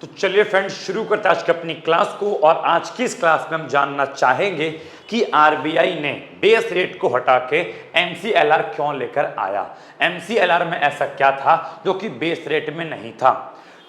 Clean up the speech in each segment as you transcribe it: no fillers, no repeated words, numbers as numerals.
तो चलिए फ्रेंड्स शुरू करते हैं आज की अपनी क्लास को। और आज की इस क्लास में हम जानना चाहेंगे कि आरबीआई ने बेस रेट को हटा के एमसीएलआर क्यों लेकर आया। एमसीएलआर में ऐसा क्या था जो कि बेस रेट में नहीं था।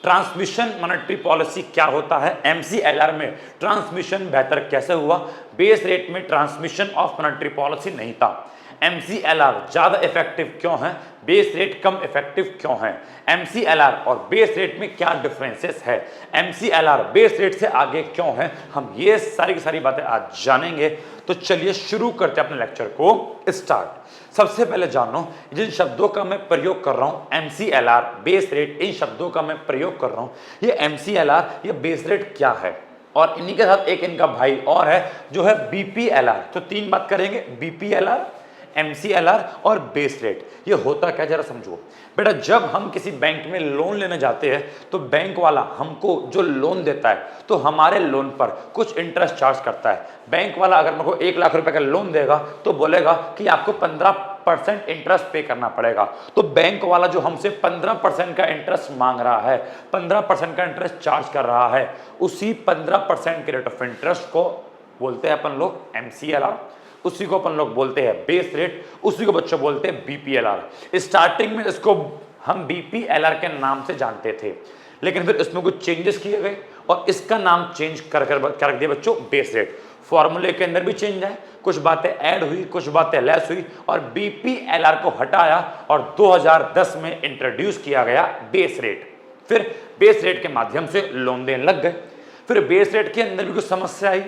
ट्रांसमिशन मॉनेटरी पॉलिसी क्या होता है, एमसीएलआर में ट्रांसमिशन बेहतर कैसे हुआ, बेस रेट में ट्रांसमिशन ऑफ मॉनेटरी पॉलिसी नहीं था। एमसीएलआर ज्यादा इफेक्टिव क्यों है, बेस रेट कम इफेक्टिव क्यों है, एमसीएलआर और बेस रेट में क्या डिफरेंसेस है, एमसीएलआर बेस रेट से आगे क्यों है, हम ये सारी की सारी बातें आज जानेंगे। तो चलिए शुरू करते हैं अपने लेक्चर को स्टार्ट। सबसे पहले जानो जिन शब्दों का मैं प्रयोग कर रहा हूं, एमसीएलआर, बेस रेट, इन शब्दों का मैं प्रयोग कर रहा हूं। ये एमसीएलआर, ये बेस रेट क्या है, और इन्हीं के साथ एक इनका भाई और है जो है बीपीएलआर। तो तीन बात करेंगे, बीपीएलआर, एमसीएलआर और बेस रेट। ये होता क्या जरा समझो बेटा। जब हम किसी बैंक में लोन लेने जाते हैं तो बैंक वाला हमको जो लोन देता है तो हमारे लोन पर कुछ इंटरेस्ट चार्ज करता है। बैंक वाला अगर मेरे को 1 लाख रुपए का लोन देगा तो बोलेगा कि आपको 15% इंटरेस्ट पे करना पड़ेगा। तो बैंक वाला जो हमसे 15% का इंटरेस्ट मांग रहा है, 15% का इंटरेस्ट चार्ज कर रहा है, उसी 15% के रेट ऑफ इंटरेस्ट को बोलते हैं अपन लोग एमसीएलआर, उसी को अपन लोग बोलते हैं बेस रेट, उसी को बच्चों बोलते हैं बीपीएलआर। स्टार्टिंग में इसको हम बीपीएलआर के नाम से जानते थे, लेकिन फिर इसमें कुछ चेंजेस किए गए और इसका नाम चेंज कर रख दिया बच्चों बेस रेट। फॉर्मूले के अंदर भी चेंज है, कुछ बातें ऐड हुई, कुछ बातें लेस हुई और बीपीएलआर को हटाया और 2010 में इंट्रोड्यूस किया गया बेस रेट। फिर बेस रेट के माध्यम से लोन देने लग गए। फिर बेस रेट के अंदर भी कुछ समस्या आई।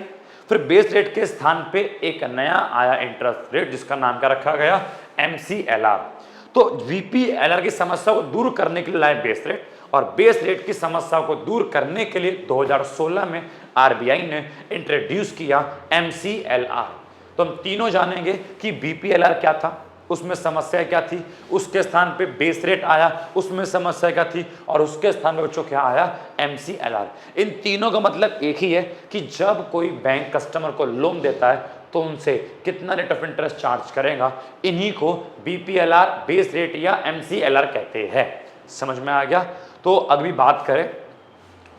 फिर बेस रेट के स्थान पे एक नया आया इंटरेस्ट रेट जिसका नाम क्या रखा गया, एमसीएलआर। तो बीपीएलआर की समस्या को दूर करने के लिए लाए बेस रेट, और बेस रेट की समस्या को दूर करने के लिए 2016 में आरबीआई ने इंट्रोड्यूस किया एमसीएलआर। तो हम तीनों जानेंगे कि बीपीएलआर क्या था, उसमें समस्या क्या थी, उसके स्थान पे बेस रेट आया, उसमें समस्या क्या थी, और उसके स्थान पे बच्चों क्या आया, एमसीएलआर। इन तीनों का मतलब एक ही है कि जब कोई बैंक कस्टमर को लोन देता है तो उनसे कितना रेट ऑफ इंटरेस्ट चार्ज करेगा, इन्हीं को बीपीएलआर, बेस रेट या एमसीएलआर कहते हैं। समझ में आ गया। तो अभी बात करें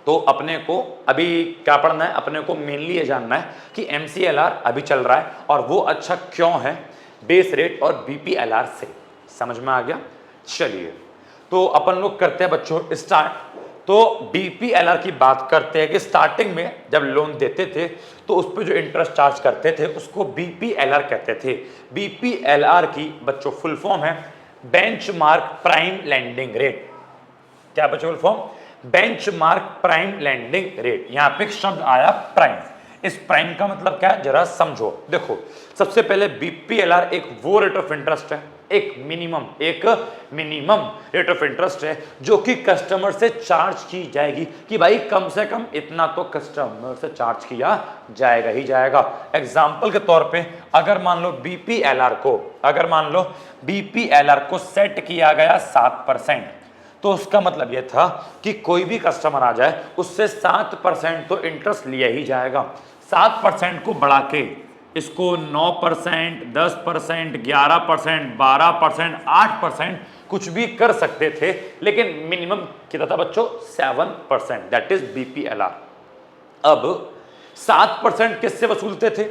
तो अपने को अभी क्या पढ़ना है, अपने को मेनली ये जानना है कि एमसीएलआर अभी चल रहा है और वो अच्छा क्यों है बेस रेट और बीपीएलआर से। समझ में आ गया। चलिए तो अपन लोग करते हैं बच्चों स्टार्ट। तो बीपीएलआर की बात करते हैं कि स्टार्टिंग में जब लोन देते थे तो उस पर जो इंटरेस्ट चार्ज करते थे उसको बीपीएलआर कहते थे। बीपीएलआर की बच्चों फुल फॉर्म है बेंचमार्क प्राइम लैंडिंग रेट। क्या बच्चों full form, benchmark prime lending rate. यहां पे एक शब्द आया प्राइम। इस प्राइम का मतलब क्या है जरा समझो। देखो सबसे पहले बीपीएलआर एक वो रेट ऑफ इंटरेस्ट है, एक मिनिमम रेट ऑफ इंटरेस्ट है जो कि कस्टमर से चार्ज की जाएगी कि भाई कम से कम इतना तो कस्टमर से चार्ज किया जाएगा ही जाएगा। एग्जांपल के तौर पे अगर मान लो बीपीएलआर को सेट किया गया 7%, तो उसका मतलब यह था कि कोई भी कस्टमर आ जाए उससे 7% तो इंटरेस्ट लिया ही जाएगा। 7% को बढ़ा के इसको 9%, 10%, 11%, 12%, 8% कुछ भी कर सकते थे, लेकिन मिनिमम कितना था बच्चों, 7%, दैट इज बीपीएलआर। अब 7% किससे वसूलते थे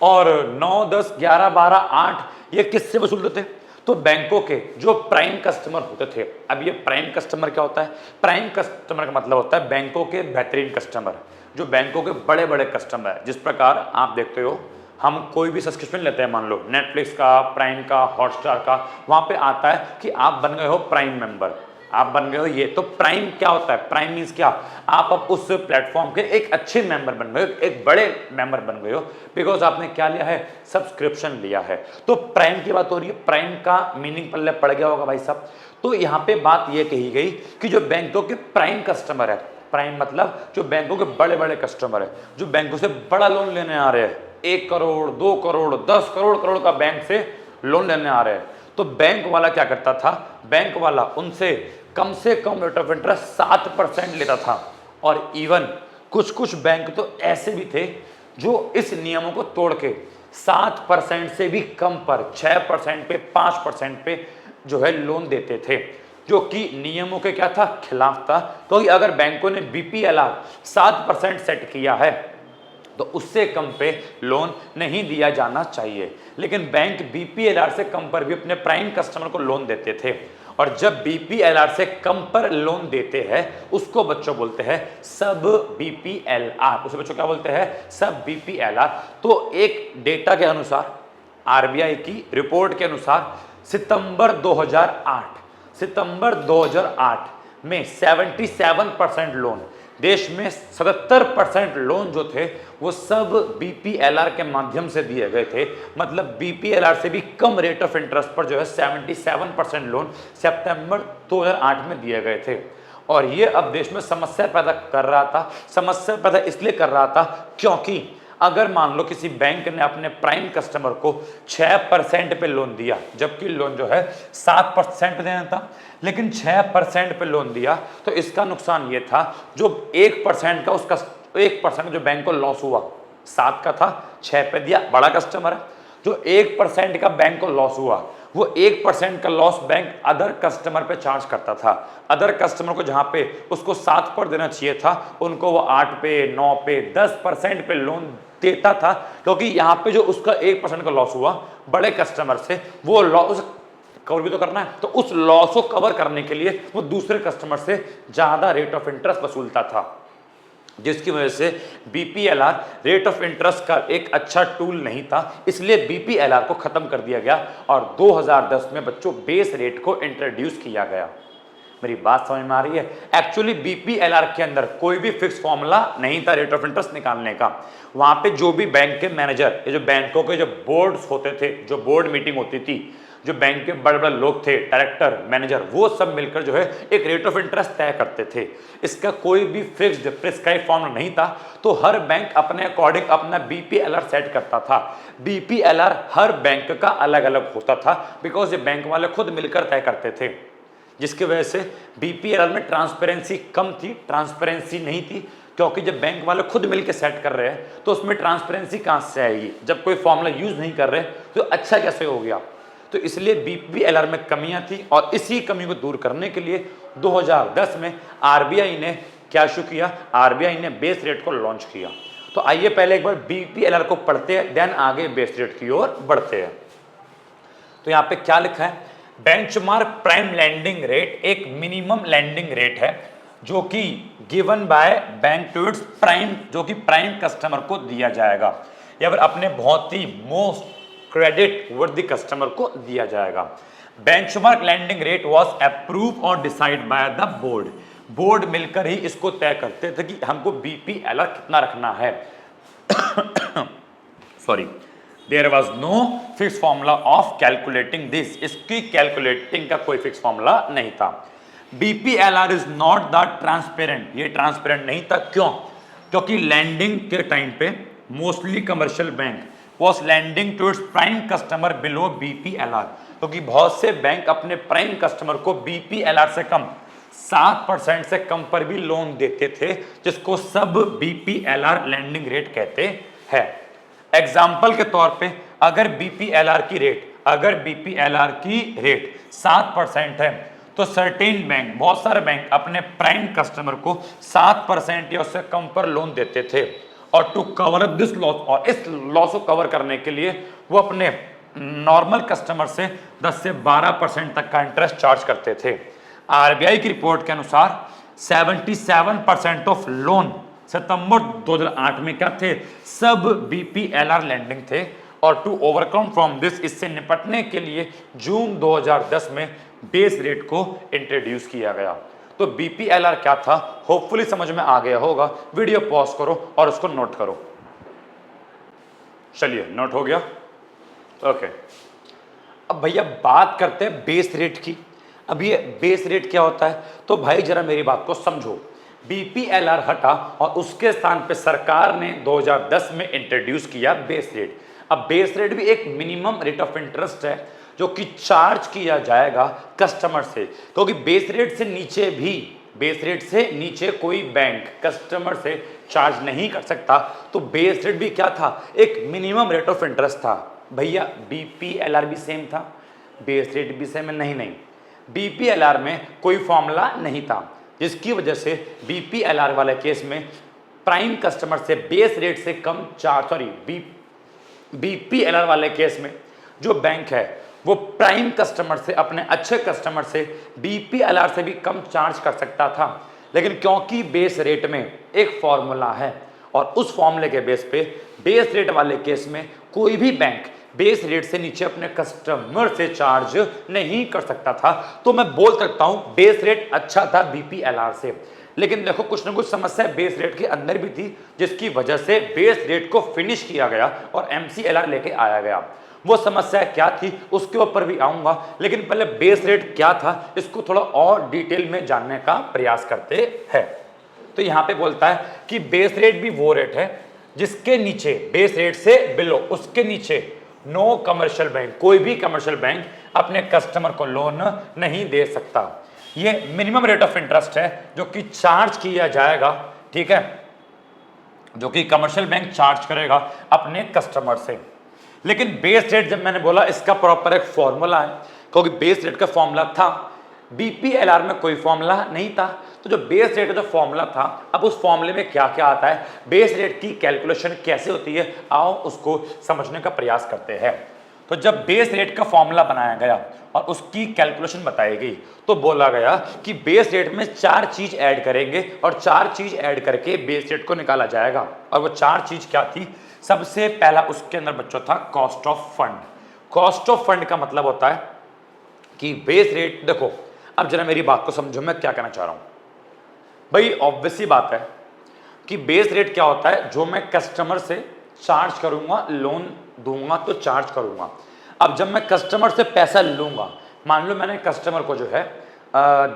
और 9, 10, 11, 12, 8 ये किससे वसूलते थे, तो बैंकों के जो प्राइम कस्टमर होते थे। अब ये प्राइम कस्टमर क्या होता है, प्राइम कस्टमर का मतलब होता है बैंकों के बेहतरीन कस्टमर, जो बैंकों के बड़े बड़े कस्टमर है। जिस प्रकार आप देखते हो हम कोई भी सब्सक्रिप्शन लेते हैं, मान लो नेटफ्लिक्स का, प्राइम का, हॉटस्टार का, वहां पे आता है कि आप बन गए हो प्राइम मेंबर, आप बन गए हो ये। तो प्राइम क्या होता है, प्राइम मींस क्या, आप अब उस प्लेटफॉर्म के एक अच्छे मेंबर बन गए हो, एक बड़े मेंबर बन गए हो, बिकॉज आपने क्या लिया है, सब्सक्रिप्शन लिया है। तो प्राइम की बात हो रही है, प्राइम का मीनिंग पहले पड़ गया होगा भाई साहब। तो यहाँ पे बात ये कही गई कि जो बैंकों के प्राइम कस्टमर है, प्राइम मतलब जो बैंकों के बड़े बड़े कस्टमर है, जो बैंकों से बड़ा लोन लेने आ रहे हैं, 1 करोड़, 2 करोड़, 10 करोड़ का बैंक से लोन लेने आ रहे हैं, तो बैंक वाला क्या करता था, बैंक वाला उनसे कम से कम रेट ऑफ इंटरेस्ट 7% लेता था। और इवन कुछ बैंक तो ऐसे भी थे जो इस नियमों को तोड़ के 7% से भी कम पर, 6% पे, 5% पे जो है लोन देते थे। जो कि नियमों के क्या था, खिलाफ था। क्योंकि अगर बैंकों ने BPLR 7% सेट किया है तो उससे कम पे लोन नहीं दिया जाना चाहिए। लेकिन बैंक BPLR से कम पर भी अपने प्राइम कस्टमर को लोन देते थे, और जब BPLR से कम पर लोन देते हैं उसको बच्चों बोलते हैं सब BPLR। उसे बच्चों क्या बोलते हैं, सब BPLR। तो एक डेटा के अनुसार, RBI की रिपोर्ट के अनुसार सितंबर 2008 में 77% लोन, देश में 77% लोन जो थे वो सब BPLR के माध्यम से दिए गए थे। मतलब BPLR से भी कम रेट ऑफ इंटरेस्ट पर जो है 77% लोन सितंबर 2008 में दिए गए थे। और ये अब देश में समस्या पैदा कर रहा था। समस्या पैदा इसलिए कर रहा था क्योंकि अगर मान लो किसी बैंक ने अपने प्राइम कस्टमर को 6% पे लोन दिया, जबकि लोन जो है 7% देना था, लेकिन 6% पे लोन दिया, तो इसका नुकसान ये था जो 1% का उसका 1% जो बैंक को लॉस हुआ, 7 का था 6 पे दिया, बड़ा कस्टमर है। जो 1% का बैंक को लॉस हुआ, वो 1% का लॉस बैंक अदर कस्टमर पे चार्ज करता था। अदर कस्टमर को जहां पे उसको 7 पर देना चाहिए था, उनको वो 8 पे, 9 पे, 10% पे लोन देता था। क्योंकि यहाँ पे जो उसका 1% का लॉस हुआ बड़े कस्टमर से, वो लॉस कवर भी तो करना है, तो उस लॉस को कवर करने के लिए वो दूसरे कस्टमर से ज्यादा रेट ऑफ इंटरेस्ट वसूलता था, जिसकी वजह से BPLR रेट ऑफ इंटरेस्ट का एक अच्छा टूल नहीं था। इसलिए BPLR को खत्म कर दिया गया और 2010 में बच्चों बेस रेट को इंट्रोड्यूस किया गया। मेरी बात समझ में आ रही है? एक्चुअली BPLR के अंदर कोई भी फिक्स फॉर्मूला नहीं था रेट ऑफ इंटरेस्ट निकालने का। वहां पे जो भी बैंक के मैनेजर, ये जो बैंकों के जो बोर्ड्स होते थे, जो बोर्ड मीटिंग होती थी, जो बैंक के बड़े बड़े लोग थे, डायरेक्टर, मैनेजर, वो सब मिलकर जो है एक रेट ऑफ इंटरेस्ट तय करते थे। इसका कोई भी फिक्स्ड प्रिस्क्राइब फॉर्मूला नहीं था, तो हर बैंक अपने अकॉर्डिंग अपना BPLR सेट करता था। BPLR हर बैंक का अलग अलग होता था, बिकॉज ये बैंक वाले खुद मिलकर तय करते थे, जिसकी वजह से BPLR में ट्रांसपेरेंसी कम थी, ट्रांसपेरेंसी नहीं थी। क्योंकि जब बैंक वाले खुद मिलकर सेट कर रहे हैं तो उसमें ट्रांसपेरेंसी कहां से आएगी? जब कोई फॉर्मूला यूज नहीं कर रहे तो अच्छा कैसे हो गया? तो इसलिए BPLR में कमियां थी, और इसी कमी को दूर करने के लिए 2010 में RBI ने क्या शुरू किया? RBI ने बेस रेट को लॉन्च किया। तो आइए पहले एक बार BPLR को पढ़ते हैं, देन आगे बेस रेट की ओर बढ़ते हैं। तो यहाँ पे क्या लिखा है? बेंचमार्क प्राइम लैंडिंग रेट एक मिनिमम लैंडिंग रेट है जो कि given by bank to its prime, जो कि प्राइम कस्टमर को दिया जाएगा, या फिर अपने बहुत ही मोस्ट क्रेडिट वर्दी कस्टमर को दिया जाएगा। Benchmark lending rate was approve और decide by the board. Board मिलकर ही इसको तय करते थे कि हमको BPLR कितना रखना है। Sorry, there was no fix formula of calculating this. इसकी कैलकुलेटिंग का कोई फिक्स फॉर्मूला नहीं था। BPLR is not the transparent, ये ट्रांसपेरेंट नहीं था। क्यों? क्योंकि लैंडिंग के टाइम पे mostly commercial bank was lending to its prime customer below BPLR, क्योंकि बहुत से बैंक अपने प्राइम कस्टमर को BPLR से कम 7% से कम पर भी लोन देते थे, जिसको सब BPLR लैंडिंग रेट कहते हैं। एग्जाम्पल के तौर पे अगर BPLR की रेट 7% है तो सर्टेन बैंक, बहुत सारे बैंक अपने प्राइम कस्टमर को 7% या उससे कम पर लोन देते थे, और to cover up this loss, और इस लॉस को कवर करने के लिए वो अपने नॉर्मल कस्टमर से 10 से 12% तक का इंटरेस्ट चार्ज करते थे। RBI की रिपोर्ट के अनुसार 77% ऑफ लोन सितंबर 2008 में क्या थे? सब BPLR लैंडिंग थे। और टू ओवरकम फ्रॉम दिस, इससे निपटने के लिए जून 2010 में बेस रेट को इंट्रोड्यूस किया गया। तो BPLR क्या था, होपफुली समझ में आ गया होगा। वीडियो पॉज करो और उसको नोट करो। चलिए, नोट हो गया? ओके। अब भैया बात करते हैं बेस रेट की। अब ये बेस रेट क्या होता है? तो भाई जरा मेरी बात को समझो। BPLR हटा और उसके स्थान पे सरकार ने 2010 में इंट्रोड्यूस किया बेस रेट। अब बेस रेट भी एक मिनिमम रेट ऑफ इंटरेस्ट है जो कि चार्ज किया जाएगा कस्टमर से, क्योंकि बेस रेट से नीचे कोई बैंक कस्टमर से चार्ज नहीं कर सकता। तो बेस रेट भी क्या था? एक मिनिमम रेट ऑफ इंटरेस्ट था। भैया BPLR भी सेम था, बेस रेट भी सेम है? नहीं, बीपीएलआर में कोई फॉर्मूला नहीं था, जिसकी वजह से बीपीएलआर वाले केस में प्राइम कस्टमर से बेस रेट से कम चार्ज, बीपीएलआर वाले केस में जो बैंक है वो प्राइम कस्टमर से, अपने अच्छे कस्टमर से बीपीएलआर से भी कम चार्ज कर सकता था। लेकिन क्योंकि बेस रेट में एक फॉर्मूला है और उस फॉर्मूले के बेस पे बेस रेट वाले केस में कोई भी बैंक बेस रेट से नीचे अपने कस्टमर से चार्ज नहीं कर सकता था, तो मैं बोल सकता हूं बेस रेट अच्छा था बीपीएलआर से। लेकिन देखो कुछ ना कुछ समस्या बेस रेट के अंदर भी थी, जिसकी वजह से बेस रेट को फिनिश किया गया और एमसीएलआर लेके आया गया। वो समस्या क्या थी उसके ऊपर भी आऊंगा, लेकिन पहले बेस रेट क्या था इसको थोड़ा और डिटेल में जानने का प्रयास करते हैं। तो यहां पे बोलता है कि बेस रेट भी वो रेट है जिसके नीचे, बेस रेट से बिलो, उसके नीचे नो कमर्शियल बैंक, कोई भी कमर्शियल बैंक अपने कस्टमर को लोन नहीं दे सकता। ये मिनिमम रेट ऑफ इंटरेस्ट है जो कि चार्ज किया जाएगा, ठीक है, जो कि कमर्शियल बैंक चार्ज करेगा अपने कस्टमर से। लेकिन बेस रेट जब मैंने बोला इसका प्रॉपर एक फॉर्मूला है, क्योंकि बेस रेट का फॉर्मूला था, बीपीएलआर में कोई फॉर्मूला नहीं था। तो जो बेस रेट का जो फॉर्मूला था, अब उस फॉर्मूले में क्या क्या आता है, बेस रेट की कैलकुलेशन कैसे होती है, आओ उसको समझने का प्रयास करते हैं। तो जब बेस रेट का फॉर्मूला बनाया गया और उसकी कैलकुलेशन बताई गई, तो बोला गया कि बेस रेट में 4 चीज ऐड करेंगे और 4 चीज ऐड करके बेस रेट को निकाला जाएगा। और वो 4 चीज क्या थी, सबसे पहला उसके अंदर बच्चों था cost of fund. Cost of fund का मतलब होता है कि बेस रेट, देखो अब जरा मेरी बात को समझो मैं क्या कहना चाह रहा हूं भाई। ऑब्वियस सी बात है कि बेस रेट क्या होता है, जो मैं कस्टमर से चार्ज करूंगा, लोन दूंगा तो चार्ज करूंगा। अब जब मैं कस्टमर से पैसा लूंगा, मान लो मैंने कस्टमर को जो है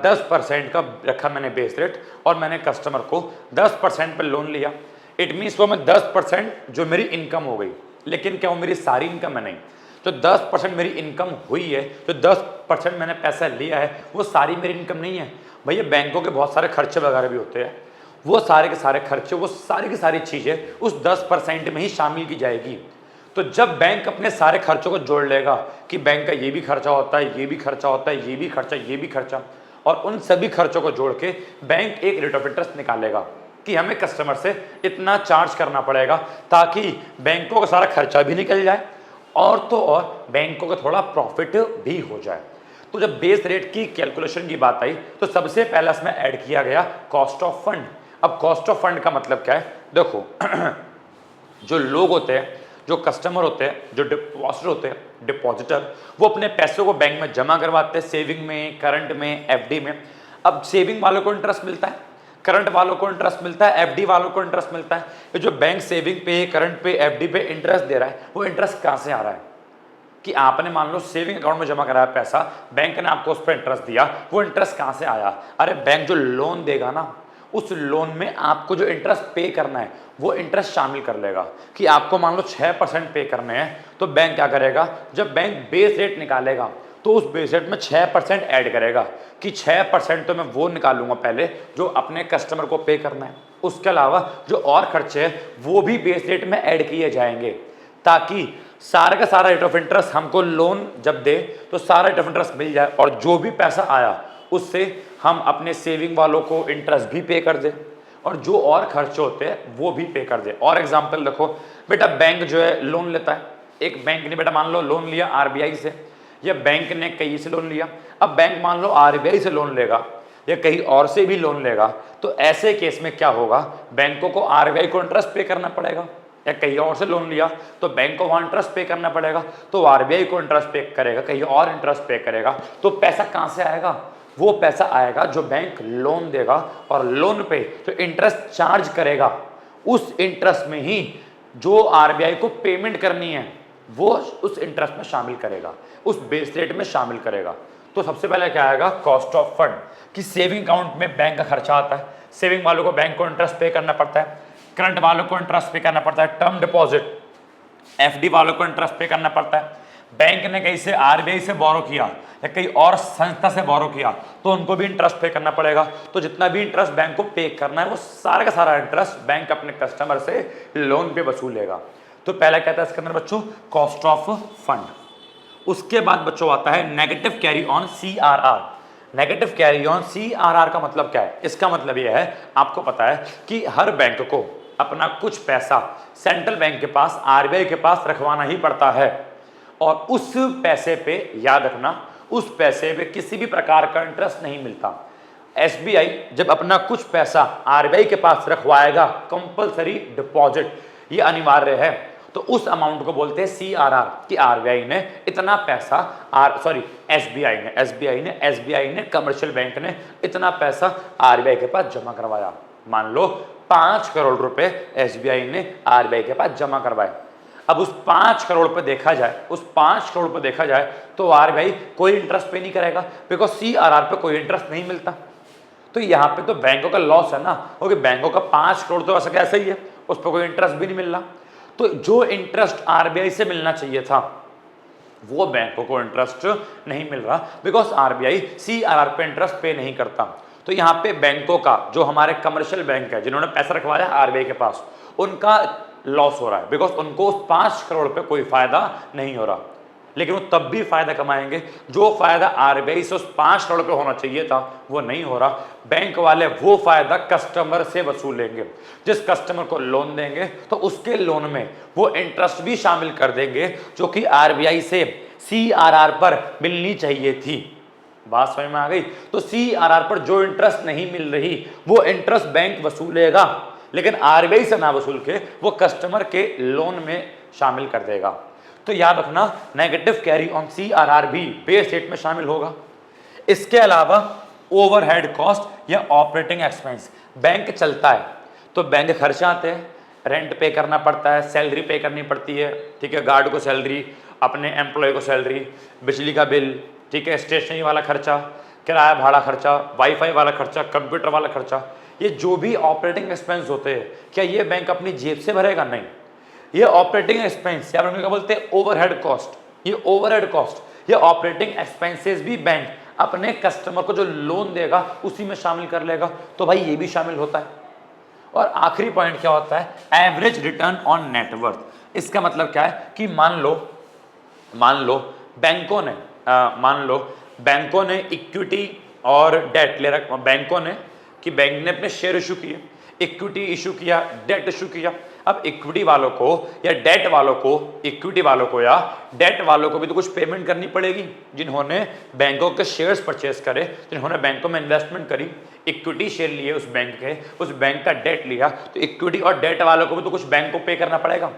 10% का रखा मैंने बेस रेट, और मैंने कस्टमर को 10% पर लोन लिया, इट मीन्स वो मैं 10% जो मेरी इनकम हो गई। लेकिन क्या वो मेरी सारी इनकम है? नहीं। जो 10% मेरी इनकम हुई है, जो 10% मैंने पैसा लिया है, वो सारी मेरी इनकम नहीं है भैया। बैंकों के बहुत सारे खर्चे वगैरह भी होते हैं, वो सारे के सारे खर्चे, वो सारी की सारी चीज़ें उस 10% में ही शामिल की जाएगी। तो जब बैंक अपने सारे खर्चों को जोड़ लेगा कि बैंक का ये भी खर्चा होता है, ये भी खर्चा होता है, ये भी खर्चा, ये भी खर्चा, और उन सभी खर्चों को जोड़ के बैंक एक रेट ऑफ इंटरेस्ट निकालेगा कि हमें कस्टमर से इतना चार्ज करना पड़ेगा, ताकि बैंकों का सारा खर्चा भी निकल जाए और तो और बैंकों का थोड़ा प्रॉफिट भी हो जाए। तो जब बेस रेट की कैलकुलेशन की बात आई, तो सबसे पहला इसमें ऐड किया गया कॉस्ट ऑफ फंड। अब कॉस्ट ऑफ फंड का मतलब क्या है, देखो जो लोग होते हैं, जो कस्टमर होते हैं, जो डिपॉजिटर होते हैं, डिपॉजिटर, वो अपने पैसों को बैंक में जमा करवाते हैं, सेविंग में, करंट में, एफडी में। अब सेविंग वालों को इंटरेस्ट मिलता है, करंट वालों को इंटरेस्ट मिलता है, एफडी वालों को इंटरेस्ट मिलता है। ये जो बैंक सेविंग पे, करंट पे, एफडी पे इंटरेस्ट दे रहा है, वो इंटरेस्ट कहाँ से आ रहा है कि आपने मान लो सेविंग अकाउंट में जमा कराया पैसा, बैंक ने आपको उस पर इंटरेस्ट दिया, वो इंटरेस्ट कहाँ से आया? अरे बैंक जो लोन देगा ना, उस लोन में आपको जो इंटरेस्ट पे करना है वो इंटरेस्ट शामिल कर लेगा। कि आपको मान लो 6% पे करने हैं, तो बैंक क्या करेगा, जब बैंक बेस रेट निकालेगा तो उस बेस रेट में 6% ऐड करेगा कि 6% तो मैं वो निकालूंगा पहले जो अपने कस्टमर को पे करना है। उसके अलावा जो और खर्चे हैं वो भी बेस रेट में ऐड किए जाएंगे, ताकि सारा का सारा रेट ऑफ इंटरेस्ट हमको लोन जब दे तो सारा रेट ऑफ इंटरेस्ट मिल जाए, और जो भी पैसा आया उससे हम अपने सेविंग वालों को इंटरेस्ट भी पे कर दे, और जो और खर्चे होते हैं वो भी पे कर दे। और एग्जांपल देखो बेटा, बैंक जो है लोन लेता है, एक बैंक ने बेटा मान लो लोन लिया आरबीआई से, या बैंक ने कहीं से लोन लिया। अब बैंक मान लो आरबीआई से लोन लेगा या कहीं और से भी लोन लेगा, तो ऐसे केस में क्या होगा, बैंकों को आरबीआई को इंटरेस्ट पे करना पड़ेगा, या कहीं और से लोन लिया तो बैंक को वहाँ इंटरेस्ट पे करना पड़ेगा, तो आरबीआई को इंटरेस्ट पे करेगा, कहीं और इंटरेस्ट पे करेगा। तो पैसा कहाँ से आएगा? वो पैसा आएगा जो बैंक लोन देगा, और लोन पे जो इंटरेस्ट चार्ज करेगा उस इंटरेस्ट में ही जो आरबीआई को पेमेंट करनी है वो उस इंटरेस्ट में शामिल करेगा, उस बेस रेट में शामिल करेगा। तो सबसे पहले क्या आएगा, कॉस्ट ऑफ फंड, कि सेविंग अकाउंट में बैंक का खर्चा आता है, सेविंग वालों को बैंक को इंटरेस्ट पे करना पड़ता है, करंट वालों को इंटरेस्ट पे करना पड़ता है, टर्म डिपॉजिट एफडी वालों को इंटरेस्ट पे करना पड़ता है। बैंक ने कहीं से आरबीआई से बोरो किया या कहीं और संस्था से बोरो किया तो उनको भी इंटरेस्ट पे करना पड़ेगा। तो जितना भी इंटरेस्ट बैंक को पे करना है वो सारा का सारा इंटरेस्ट बैंक अपने कस्टमर से लोन पे वसूलेगा। तो पहला कहता है इसके अंदर बच्चों कॉस्ट ऑफ फंड। उसके बाद बच्चों आता है negative carry on CRR. Negative carry on CRR का मतलब क्या है? इसका मतलब यह है, आपको पता है कि हर बैंक को अपना कुछ पैसा सेंट्रल बैंक के पास, RBI के पास रखवाना ही पड़ता है, और उस पैसे पे याद रखना, उस पैसे पे किसी भी प्रकार का इंटरेस्ट नहीं मिलता। SBI जब अपना कुछ पैसा RBI के पास रखवाएगा, कंपल्सरी डिपॉजिट, ये अनिवार्य है, तो उस अमाउंट को बोलते हैं CRR, कि RBI ने इतना पैसा SBI ने कमर्शियल बैंक ने इतना पैसा RBI के पास जमा करवाया। मान लो 5 करोड़ रुपए SBI ने RBI के पास जमा करवाए। अब उस 5 करोड़ पे देखा जाए, तो RBI कोई इंटरेस्ट पे नहीं करेगा, बिकॉज CRR पे कोई इंटरेस्ट नहीं मिलता। तो यहाँ पे तो बैंकों का लॉस है ना, क्योंकि बैंकों का 5 करोड़ तो ऐसा कैसे ही है, उस पर कोई इंटरेस्ट भी नहीं मिल रहा। तो जो इंटरेस्ट RBI से मिलना चाहिए था, वो बैंकों को इंटरेस्ट नहीं मिल रहा, बिकॉज RBI CRR पे इंटरेस्ट पे नहीं करता। तो यहाँ पे बैंकों का, जो हमारे कमर्शियल बैंक है जिन्होंने पैसा रखवाया RBI के पास, उनका लॉस हो रहा है, बिकॉज उनको उस 5 करोड़ पे कोई फायदा नहीं हो रहा। लेकिन वो तब भी फायदा कमाएंगे, जो फायदा RBI से उस 5 करोड़ पे होना चाहिए था वो नहीं हो रहा। बैंक वाले वो फायदा कस्टमर से वसूलेंगे। जिस कस्टमर को लोन देंगे तो उसके लोन में वो इंटरेस्ट भी शामिल कर देंगे, जो कि RBI से CRR पर मिलनी चाहिए थी। बात समझ में आ गई? तो CRR पर जो इंटरेस्ट नहीं मिल रही, वो इंटरेस्ट बैंक वसूलेगा, लेकिन RBI से ना वसूल के वो कस्टमर के लोन में शामिल कर देगा। तो याद रखना, नेगेटिव कैरी ऑन CRR भी बेस रेट में शामिल होगा। इसके अलावा ओवरहेड कॉस्ट या ऑपरेटिंग एक्सपेंस, बैंक चलता है तो बैंक खर्चे आते हैं, रेंट पे करना पड़ता है, सैलरी पे करनी पड़ती है, ठीक है, गार्ड को सैलरी, अपने एम्प्लॉय को सैलरी, बिजली का बिल, ठीक है, स्टेशनरी वाला खर्चा, किराया भाड़ा खर्चा, वाईफाई वाला खर्चा, कंप्यूटर वाला खर्चा, ये जो भी ऑपरेटिंग एक्सपेंस होते हैं, क्या ये बैंक अपनी जेब से भरेगा? नहीं। ये ऑपरेटिंग एक्सपेंस या क्या बोलते हैं, ओवरहेड कॉस्ट, ये ओवरहेड कॉस्ट, ये ऑपरेटिंग एक्सपेंसेस भी बैंक अपने कस्टमर को जो लोन देगा उसी में शामिल कर लेगा। तो भाई ये भी शामिल होता है। और आखिरी पॉइंट क्या होता है, एवरेज रिटर्न ऑन नेटवर्थ। इसका मतलब क्या है कि मान लो बैंकों ने इक्विटी और डेट ले रखा, बैंक ने अपने शेयर इशू किए, इक्विटी इशू किया, डेट इशू किया। अब इक्विटी वालों को या डेट वालों को भी तो कुछ पेमेंट करनी पड़ेगी, जिन्होंने बैंकों के शेयर्स परचेस करे, जिन्होंने बैंकों में इन्वेस्टमेंट करी, इक्विटी शेयर लिए उस बैंक का डेट लिया, तो इक्विटी और डेट वालों को भी तो कुछ बैंक को पे करना पड़ेगा।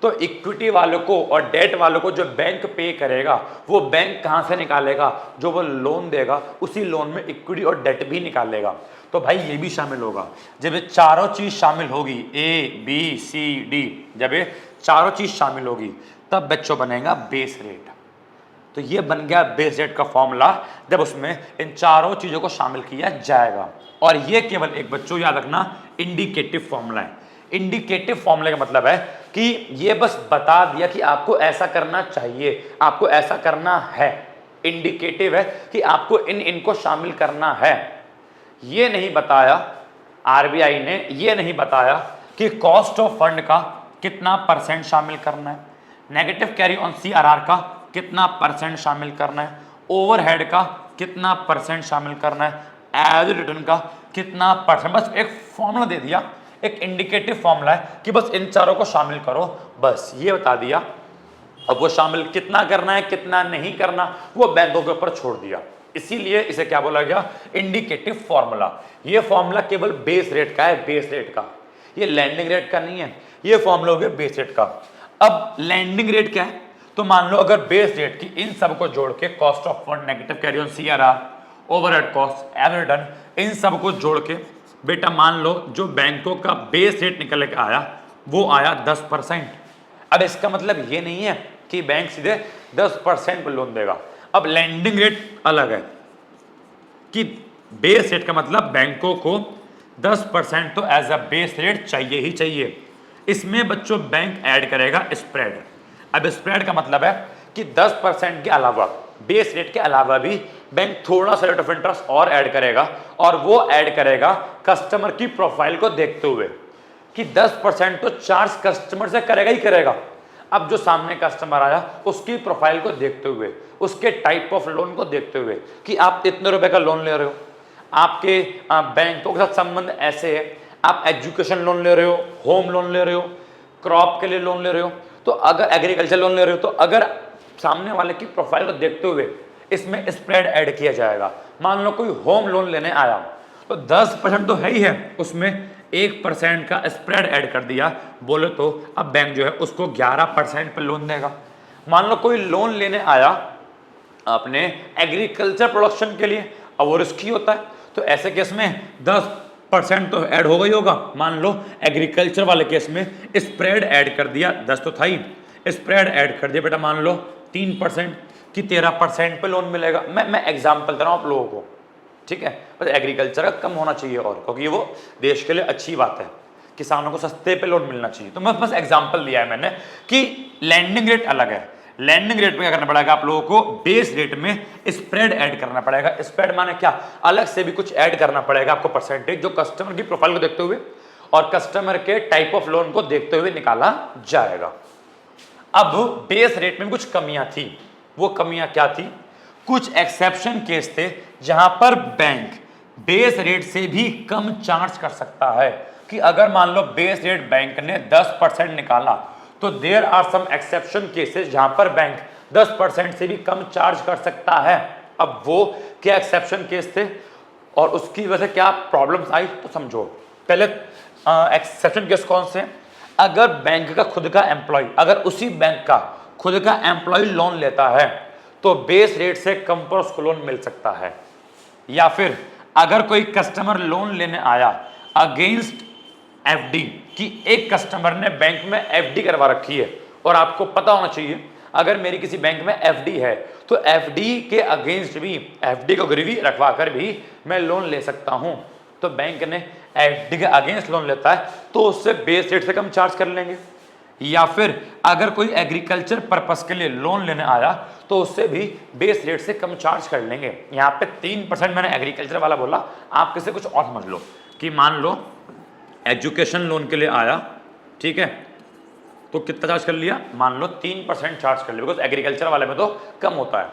तो इक्विटी वालों को और डेट वालों को जो बैंक पे करेगा, वो बैंक कहाँ से निकालेगा? जो वो लोन देगा उसी लोन में इक्विटी और डेट भी निकालेगा। तो भाई ये भी शामिल होगा। जब ये चारों चीज शामिल होगी, ABCD, जब ये चारों चीज शामिल होगी तब बच्चों बनेगा बेस रेट। तो ये बन गया बेस रेट का फॉर्मूला, जब उसमें इन चारों चीजों को शामिल किया जाएगा। और ये केवल एक बच्चों याद रखना इंडिकेटिव फॉर्मूला है। इंडिकेटिव फॉर्मूले का मतलब है कि ये बस बता दिया कि आपको ऐसा करना चाहिए, आपको ऐसा करना है। इंडिकेटिव है कि आपको इनको शामिल करना है। ये नहीं बताया, RBI ने ये नहीं बताया कि कॉस्ट ऑफ फंड का कितना % शामिल करना है, नेगेटिव कैरी ऑन CRR का कितना % शामिल करना है, ओवरहेड का कितना % शामिल करना है, एवरेज रिटर्न का कितना %। बस एक फॉर्मूला दे दिया, एक इंडिकेटिव फॉर्मूला है कि बस इन चारों को शामिल करो, बस ये बता दिया। अब वो शामिल कितना करना है, कितना नहीं करना, वो बैंकों के ऊपर छोड़ दिया। इसीलिए इसे क्या बोला गया, इंडिकेटिव फॉर्मूला। ये फॉर्मूला केवल बेस रेट का है, बेस रेट का, ये लैंडिंग रेट का नहीं है। ये फॉर्मूला हो गया बेस रेट का। अब लैंडिंग रेट क्या है? तो मान लो अगर बेस रेट की इन सब को जोड़ के, cost of fund, negative carry on CRR, overhead cost, average return, इन सब को जोड़ के बेटा मान लो जो बैंकों का बेस रेट निकल के आया वो आया 10%। अब इसका मतलब ये नहीं है कि बैंक सीधे 10% पर लोन देगा। अब लैंडिंग रेट अलग है कि बेस रेट का मतलब बैंकों को 10% तो एज अ बेस रेट चाहिए ही चाहिए। इसमें बच्चों बैंक ऐड करेगा स्प्रेड। अब स्प्रेड का मतलब है कि 10% के अलावा, बेस रेट के अलावा भी बैंक थोड़ा सा रेट ऑफ इंटरेस्ट और ऐड करेगा, और वो ऐड करेगा कस्टमर की प्रोफाइल को देखते हुए कि 10% तो चार्ज कस्टमर से करेगा ही करेगा। अब जो सामने कस्टमर आया उसकी प्रोफाइल को देखते हुए, उसके टाइप ऑफ लोन को देखते हुए कि आप इतने रुपए का लोन ले रहे हो, आपके बैंकों के साथ संबंध ऐसे है, आप एजुकेशन लोन ले रहे हो, होम लोन ले रहे हो, क्रॉप के लिए लोन ले रहे हो, तो अगर एग्रीकल्चर लोन ले रहे हो, तो अगर सामने वाले की प्रोफाइल को देखते हुए इसमें स्प्रेड ऐड किया जाएगा। मान लो कोई होम लोन लेने आया तो 10% तो है ही है, उसमें 1% का स्प्रेड ऐड कर दिया बोले तो अब बैंक जो है उसको 11% पे लोन देगा। मान लो कोई लोन लेने आया अपने एग्रीकल्चर प्रोडक्शन के लिए, अब वो रिस्की होता है, तो ऐसे केस में 10% तो ऐड होगा ही होगा। मान लो एग्रीकल्चर वाले केस में स्प्रेड ऐड कर दिया, 10 तो था ही, स्प्रेड ऐड कर दिया बेटा मान लो 3% कि 13% पे लोन मिलेगा। मैं एग्जाम्पल दे रहा हूँ आप लोगों को, ठीक है। बस एग्रीकल्चर का कम होना चाहिए और क्योंकि वो देश के लिए अच्छी बात है, किसानों को सस्ते पे लोन मिलना चाहिए। तो मैं बस एग्जांपल दिया है मैंने कि लैंडिंग रेट अलग है। लैंडिंग रेट पे क्या करना पड़ेगा आप लोगों को, बेस रेट में स्प्रेड ऐड करना पड़ेगा। स्प्रेड माने क्या, अलग से भी कुछ ऐड करना पड़ेगा आपको परसेंटेज, जो कस्टमर की प्रोफाइल को देखते हुए और कस्टमर के टाइप ऑफ लोन को देखते हुए निकाला जाएगा। अब बेस रेट में कुछ कमियां थी, वो कमियां क्या थी, कुछ एक्सेप्शन केस थे जहां पर बैंक बेस रेट से भी कम चार्ज कर सकता है। कि अगर मान लो बेस रेट बैंक ने 10% निकाला तो there are some exception cases जहां पर बैंक 10% से भी कम चार्ज कर सकता है। अब वो क्या एक्सेप्शन केस थे और उसकी वजह से क्या प्रॉब्लम्स आई तो समझो। पहले एक्सेप्शन केस कौन से, अगर बैंक का खुद का एम्प्लॉय, अगर उसी बैंक का खुद का एम्प्लॉय लोन लेता है तो बेस रेट से कम पर उसको लोन मिल सकता है। या फिर अगर कोई कस्टमर लोन लेने आया अगेंस्ट एफडी, कि एक कस्टमर ने बैंक में एफडी करवा रखी है और आपको पता होना चाहिए अगर मेरी किसी बैंक में एफडी है तो एफडी के अगेंस्ट भी, एफडी को गिरवी रखवा कर भी मैं लोन ले सकता हूं। तो बैंक ने एफडी के अगेंस्ट लोन लेता है तो उससे बेस रेट से कम चार्ज कर लेंगे। या फिर अगर कोई एग्रीकल्चर पर्पस के लिए लोन लेने आया तो उससे भी बेस रेट से कम चार्ज कर लेंगे। यहाँ पे 3% मैंने एग्रीकल्चर वाला बोला, आप किसी कुछ और समझ लो कि मान लो एजुकेशन लोन के लिए आया, ठीक है, तो कितना चार्ज कर लिया, मान लो 3% चार्ज कर लिया, बिकॉज एग्रीकल्चर वाले में तो कम होता है,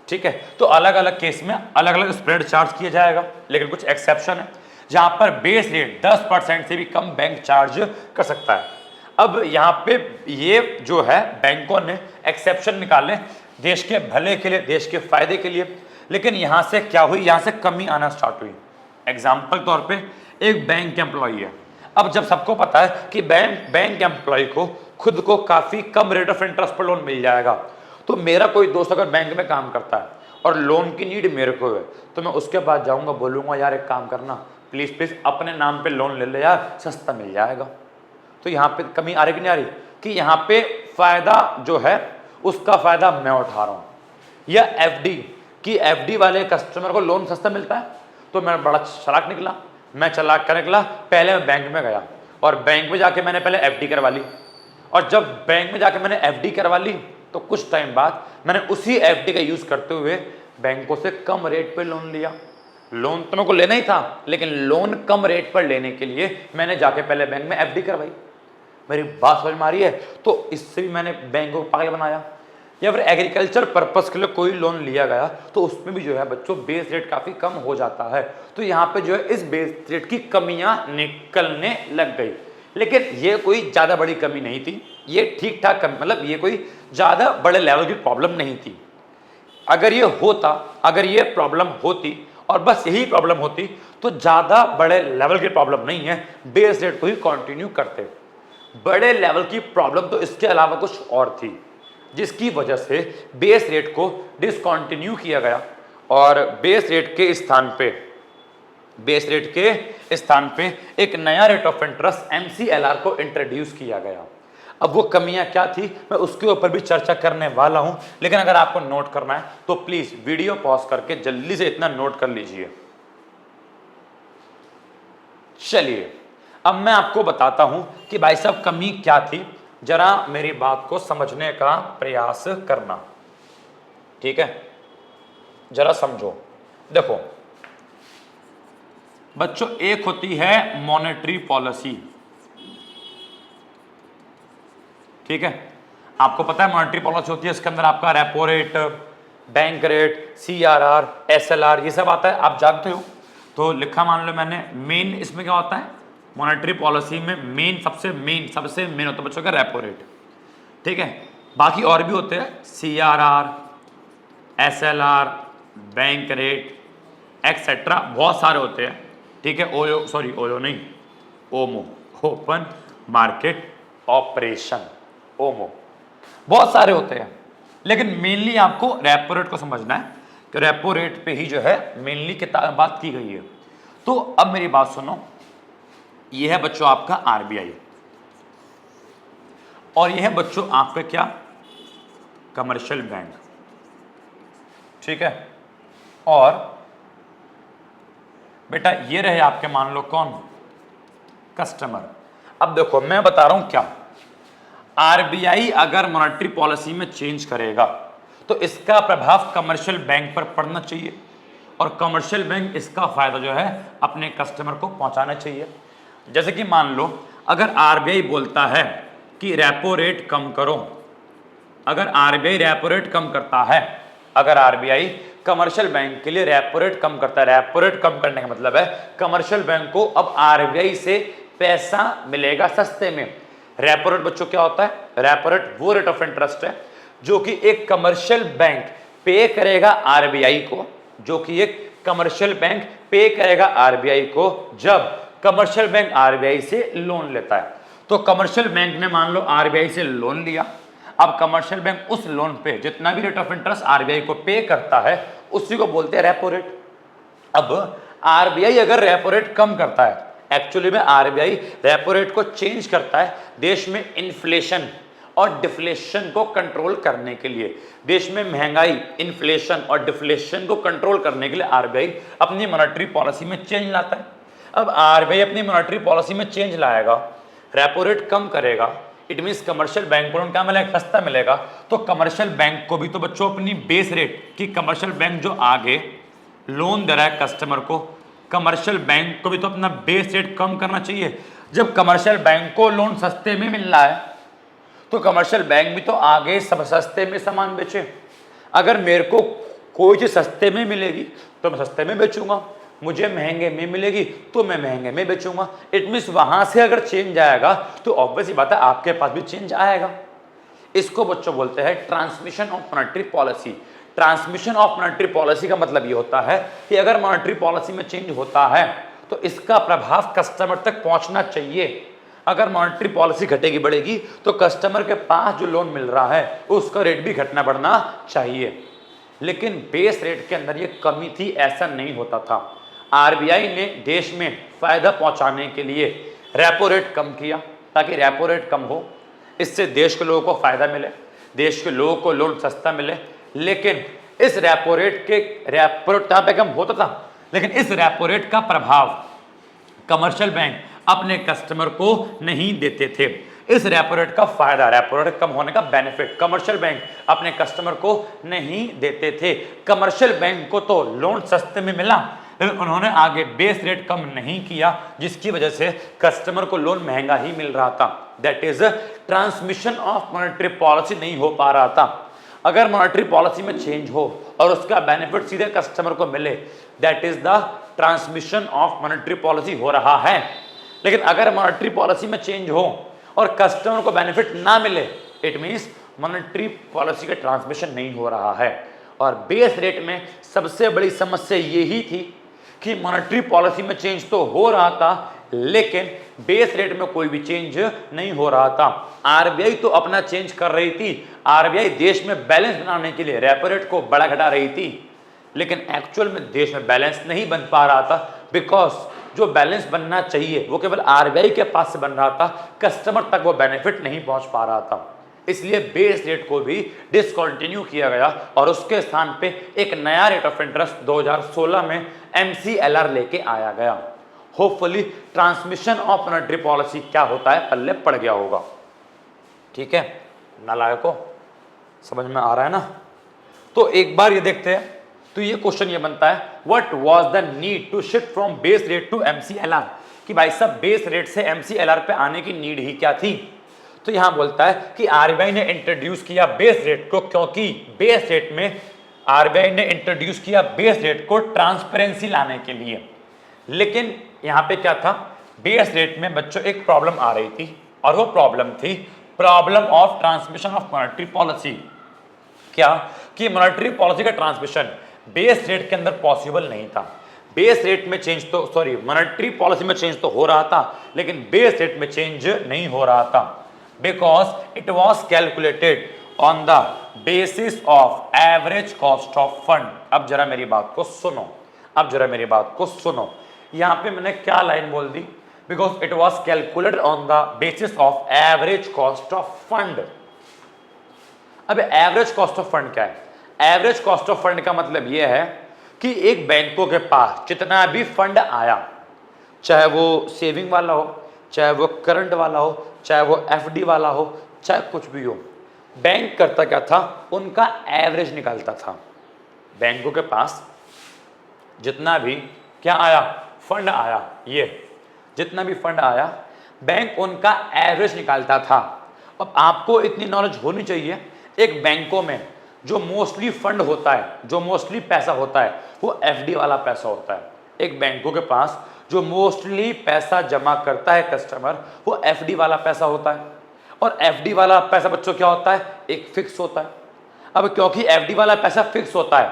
ठीक है। तो अलग अलग केस में अलग अलग स्प्रेड चार्ज किया जाएगा, लेकिन कुछ एक्सेप्शन है जहां पर बेस रेट 10% से भी कम बैंक चार्ज कर सकता है। अब यहाँ पे ये जो है बैंकों ने एक्सेप्शन निकाले देश के भले के लिए, देश के फायदे के लिए, लेकिन यहाँ से क्या हुई, यहाँ से कमी आना स्टार्ट हुई। एग्जाम्पल तौर पे एक बैंक एम्प्लॉई है, अब जब सबको पता है कि बैंक एम्प्लॉय को खुद को काफी कम रेट ऑफ इंटरेस्ट पर लोन मिल जाएगा, तो मेरा कोई दोस्त अगर बैंक में काम करता है और लोन की नीड मेरे को है तो मैं उसके पास जाऊंगा, बोलूंगा यार एक काम करना, प्लीज प्लीज अपने नाम पे लोन ले ले यार, सस्ता मिल जाएगा। तो यहाँ पे कमी आ रही कि नहीं आ रही, कि यहाँ पे फायदा जो है उसका फायदा मैं उठा रहा हूँ। या एफडी, कि एफडी वाले कस्टमर को लोन सस्ता मिलता है, तो मैं बड़ा चालाक निकला, मैं चालाक कर निकला, पहले मैं बैंक में गया और बैंक में जाके मैंने पहले एफडी करवा ली, और जब बैंक में जाके मैंने एफडी करवा ली तो कुछ टाइम बाद मैंने उसी एफडी का यूज करते हुए बैंकों से कम रेट पे लोन लिया। लोन तो मेरे को लेना ही था, लेकिन लोन कम रेट पर लेने के लिए मैंने जाके पहले बैंक में एफडी करवाई। मेरी बात समझ में आ रही है? तो इससे भी मैंने बैंकों को पागल बनाया। या फिर एग्रीकल्चर पर्पस के लिए कोई लोन लिया गया तो उसमें भी जो है बच्चों बेस रेट काफी कम हो जाता है। तो यहाँ पे जो है इस बेस रेट की कमियां निकलने लग गई, लेकिन ये कोई ज्यादा बड़ी कमी नहीं थी, ये ठीक ठाक कमी, मतलब ये कोई ज्यादा बड़े लेवल की प्रॉब्लम नहीं थी। अगर ये होता, अगर ये प्रॉब्लम होती और बस यही प्रॉब्लम होती तो ज्यादा बड़े लेवल की प्रॉब्लम नहीं है, बेस रेट को ही कंटिन्यू करते। बड़े लेवल की प्रॉब्लम तो इसके अलावा कुछ और थी, जिसकी वजह से बेस रेट को डिसकंटिन्यू किया गया और बेस रेट के स्थान पे एक नया रेट ऑफ इंटरेस्ट MCLR को इंट्रोड्यूस किया गया। अब वो कमियां क्या थी मैं उसके ऊपर भी चर्चा करने वाला हूं, लेकिन अगर आपको नोट करना है तो प्लीज वीडियो पॉज करके जल्दी से इतना नोट कर लीजिए। चलिए अब मैं आपको बताता हूं कि भाई साहब कमी क्या थी, जरा मेरी बात को समझने का प्रयास करना, ठीक है, जरा समझो। देखो बच्चों, एक होती है मॉनेटरी पॉलिसी, ठीक है, आपको पता है मॉनेटरी पॉलिसी होती है, इसके अंदर आपका repo rate, bank rate, CRR, SLR, ये सब आता है, आप जानते हो। तो लिखा मान लो मैंने, मेन इसमें क्या होता है मॉनेटरी पॉलिसी में, मेन सबसे मेन होता है बच्चों का रेपो रेट, ठीक है। बाकी और भी होते हैं CRR, SLR, bank rate etcetera, बहुत सारे होते हैं, ठीक है। ओयो नहीं, ओमो, ओपन मार्केट ऑपरेशन, ओमो, बहुत सारे होते हैं। लेकिन मेनली आपको रेपो रेट को समझना है कि रेपो रेट पे ही जो है मेनली बात की गई है। तो अब मेरी बात सुनो, ये है बच्चों आपका आरबीआई, और ये है बच्चों आपका क्या, कमर्शियल बैंक, ठीक है। और बेटा ये रहे आपके मान लो कौन, कस्टमर। अब देखो मैं बता रहा हूं क्या, आरबीआई अगर मॉनेटरी पॉलिसी में चेंज करेगा तो इसका प्रभाव कमर्शियल बैंक पर पड़ना चाहिए, और कमर्शियल बैंक इसका फायदा जो है अपने कस्टमर को पहुंचाना चाहिए। जैसे कि मान लो अगर आरबीआई बोलता है कि रेपो रेट कम करो, अगर आरबीआई रेपो रेट कम करता है, अगर आरबीआई कमर्शियल बैंक के लिए रेपो रेट कम करता है, रेपो रेट कम करने का मतलब है कमर्शियल बैंक को अब आरबीआई से पैसा मिलेगा सस्ते में। रेपो रेट बच्चों क्या होता है, रेपो रेट वो रेट ऑफ इंटरेस्ट है जो कि एक कमर्शियल बैंक पे करेगा आरबीआई को, जो कि एक कमर्शियल बैंक पे करेगा आरबीआई को जब कमर्शियल बैंक आरबीआई से लोन लेता है। तो कमर्शियल बैंक ने मान लो आरबीआई से लोन लिया, अब कमर्शियल बैंक उस लोन पे जितना भी रेट ऑफ इंटरेस्ट आरबीआई को पे करता है उसी को बोलते हैं रेपो रेट। अब आरबीआई अगर रेपो रेट कम करता है, एक्चुअली में आरबीआई रेपो रेट को चेंज करता है देश में इन्फ्लेशन और डिफ्लेशन को कंट्रोल करने के लिए, देश में महंगाई, इन्फ्लेशन और डिफ्लेशन को कंट्रोल करने के लिए आरबीआई अपनी मॉनेटरी पॉलिसी में चेंज लाता है। अब आरबीआई अपनी मॉनेटरी पॉलिसी में चेंज लाएगा, रेपो रेट कम करेगा, इट मीन्स कमर्शियल बैंक को क्या मिलेगा, सस्ता मिलेगा। तो कमर्शियल बैंक को भी तो बच्चों अपनी बेस रेट की, कमर्शियल बैंक जो आगे लोन दे रहा है कस्टमर को, कमर्शियल बैंक को भी तो अपना बेस रेट कम करना चाहिए। जब कमर्शियल बैंक को लोन सस्ते में मिल रहा है तो कमर्शियल बैंक भी तो आगे सब सस्ते में सामान बेचे। अगर मेरे को कोई चीज सस्ते में मिलेगी तो मैं सस्ते में बेचूंगा, मुझे महंगे में मिलेगी तो मैं महंगे में बेचूंगा। इट मीन्स वहां से अगर चेंज आएगा तो ऑब्वियस ही बात है आपके पास भी चेंज आएगा। इसको बच्चों बोलते हैं transmission of monetary policy. Transmission of monetary policy का मतलब ये होता है कि अगर मॉनेटरी पॉलिसी में चेंज होता है तो इसका प्रभाव कस्टमर तक पहुंचना चाहिए। अगर मॉनेटरी पॉलिसी घटेगी बढ़ेगी तो कस्टमर के पास जो लोन मिल रहा है उसका रेट भी घटना बढ़ना चाहिए। लेकिन बेस रेट के अंदर ये कमी थी, ऐसा नहीं होता था। आरबीआई ने देश में फायदा पहुंचाने के लिए रेपो रेट कम किया ताकि रेपो रेट कम हो, इससे देश के लोगों को फायदा मिले, देश के लोगों को लोन सस्ता मिले। लेकिन इस रेपो रेट पे कम होता था, लेकिन इस रेपो रेट का प्रभाव कमर्शियल बैंक अपने कस्टमर को नहीं देते थे। इस रेपो रेट का फायदा, रेपो रेट कम होने का बेनिफिट कमर्शियल बैंक अपने कस्टमर को नहीं देते थे। कमर्शियल बैंक को तो लोन सस्ते में मिला, लेकिन उन्होंने आगे बेस रेट कम नहीं किया, जिसकी वजह से कस्टमर को लोन महंगा ही मिल रहा था। That is transmission of monetary policy नहीं हो पा रहा था। अगर मॉनेटरी पॉलिसी में चेंज हो और उसका बेनिफिट सीधे कस्टमर को मिले, that is the transmission of monetary policy हो रहा है। लेकिन अगर मॉनेटरी पॉलिसी में चेंज हो और कस्टमर को बेनिफिट ना मिले, इट मींस मॉनेटरी पॉलिसी का ट्रांसमिशन नहीं हो रहा है। और बेस रेट में सबसे बड़ी समस्या यही थी कि मॉनेटरी पॉलिसी में चेंज तो हो रहा था लेकिन बेस रेट में कोई भी चेंज नहीं हो रहा था। आरबीआई तो अपना चेंज कर रही थी, आरबीआई देश में बैलेंस बनाने के लिए रेपो रेट को बढ़ा घटा रही थी, लेकिन एक्चुअल में देश में बैलेंस नहीं बन पा रहा था। बिकॉज जो बैलेंस बनना चाहिए वो केवल आरबीआई के पास से बन रहा था, कस्टमर तक वो बेनिफिट नहीं पहुंच पा रहा था। इसलिए बेस रेट को भी डिसकंटिन्यू किया गया और उसके स्थान पे एक नया रेट ऑफ इंटरेस्ट 2016 में MCLR लेके आया गया। Hopefully transmission of monetary policy क्या होता है पल्ले पड़ गया होगा। ठीक है, नालायकों, समझ में आ रहा है ना? तो एक बार ये देखते हैं। तो ये क्वेश्चन ये बनता है, what was the need to shift from base rate to MCLR, कि भाई साहब बेस रेट से MCLR पे आने की नीड ही क्या थी? तो यहां बोलता है कि आरबीआई ने इंट्रोड्यूस किया बेस रेट को, क्योंकि बेस रेट में आरबीआई ने इंट्रोड्यूस किया बेस रेट को ट्रांसपेरेंसी लाने के लिए। लेकिन यहां पे क्या था, बेस रेट में बच्चों एक प्रॉब्लम आ रही थी, और वो प्रॉब्लम थी problem of transmission of monetary policy. क्या कि मॉनेटरी पॉलिसी का ट्रांसमिशन बेस रेट के अंदर पॉसिबल नहीं था। बेस रेट में चेंज तो सॉरी मॉनेटरी पॉलिसी में चेंज तो हो रहा था, लेकिन बेस रेट में चेंज नहीं हो रहा था, because it was calculated on the basis of average cost of fund. अब जरा मेरी बात को सुनो, अब जरा मेरी बात को सुनो, यहां पे मैंने क्या लाइन बोल दी, because it was calculated on the basis of average cost of fund. अब एवरेज कॉस्ट ऑफ फंड क्या है? एवरेज कॉस्ट ऑफ फंड का मतलब यह है कि एक बैंकों के पास जितना भी फंड आया, चाहे वो सेविंग वाला हो, चाहे वो करंट वाला हो, चाहे वो एफडी वाला हो, चाहे कुछ भी हो, बैंक करता क्या था, उनका एवरेज निकालता था। बैंकों के पास जितना भी क्या आया, फंड आया, ये जितना भी फंड आया, बैंक उनका एवरेज निकालता था। अब आपको इतनी नॉलेज होनी चाहिए, एक बैंकों में जो मोस्टली फंड होता है, जो मोस्टली पैसा होता है, वो एफडी वाला पैसा होता है। एक बैंकों के पास जो मोस्टली पैसा जमा करता है कस्टमर, वो एफडी वाला पैसा होता है। और एफडी वाला पैसा बच्चों क्या होता है, एक फिक्स होता है। अब क्योंकि एफडी वाला पैसा फिक्स होता है,